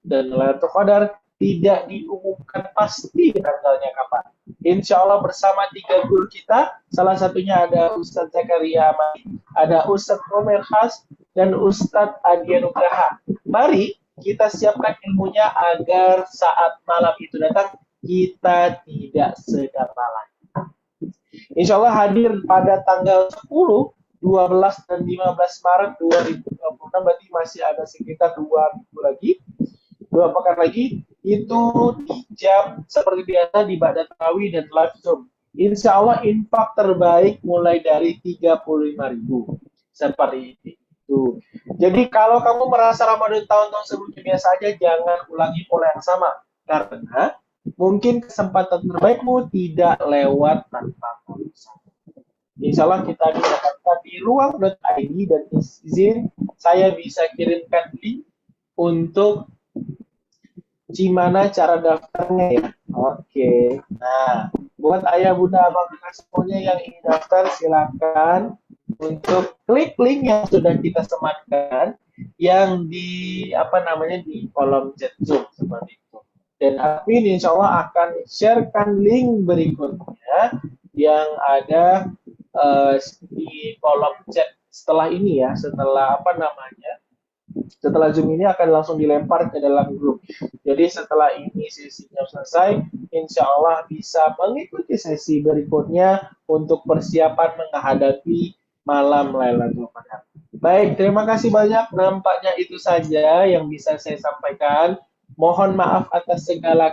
A: Dan Lailatul Qadar tidak diumumkan pasti tanggalnya kapan. Insya Allah bersama 3 guru kita, salah satunya ada Ustadz Zakaria Amali, ada Ustadz Romer Khas, dan Ustadz Adian Nugraha. Mari kita siapkan ilmunya agar saat malam itu datang, kita tidak sedang malam. Insya Allah hadir pada tanggal 10, 12, dan 15 Maret 2026, berarti masih ada sekitar 2 minggu lagi, 2 pekan lagi, itu di jam seperti biasa di Ba'da Tarawih dan live Zoom. Insya Allah infak terbaik mulai dari 35.000 seperti itu. Jadi kalau kamu merasa Ramadan tahun-tahun sebelumnya biasa aja, jangan ulangi pola yang sama, karena mungkin kesempatan terbaikmu tidak lewat tanpa usaha. Insya Allah kita didapatkan di ruang.id, dan izin saya bisa kirimkan link untuk gimana cara daftarnya ya. Oke. Nah, buat ayah bunda abang kakak semuanya yang ingin daftar, silakan untuk klik link yang sudah kita sematkan yang di di kolom chat Zoom seperti itu. Dan admin insya Allah akan sharekan link berikutnya yang ada di kolom chat setelah ini ya, setelah setelah Zoom ini akan langsung dilempar ke dalam grup. Jadi setelah ini sesinya selesai, insya Allah bisa mengikuti sesi berikutnya untuk persiapan menghadapi malam Lailatul Qadar. Baik, terima kasih banyak. Nampaknya itu saja yang bisa saya sampaikan. Mohon maaf atas segala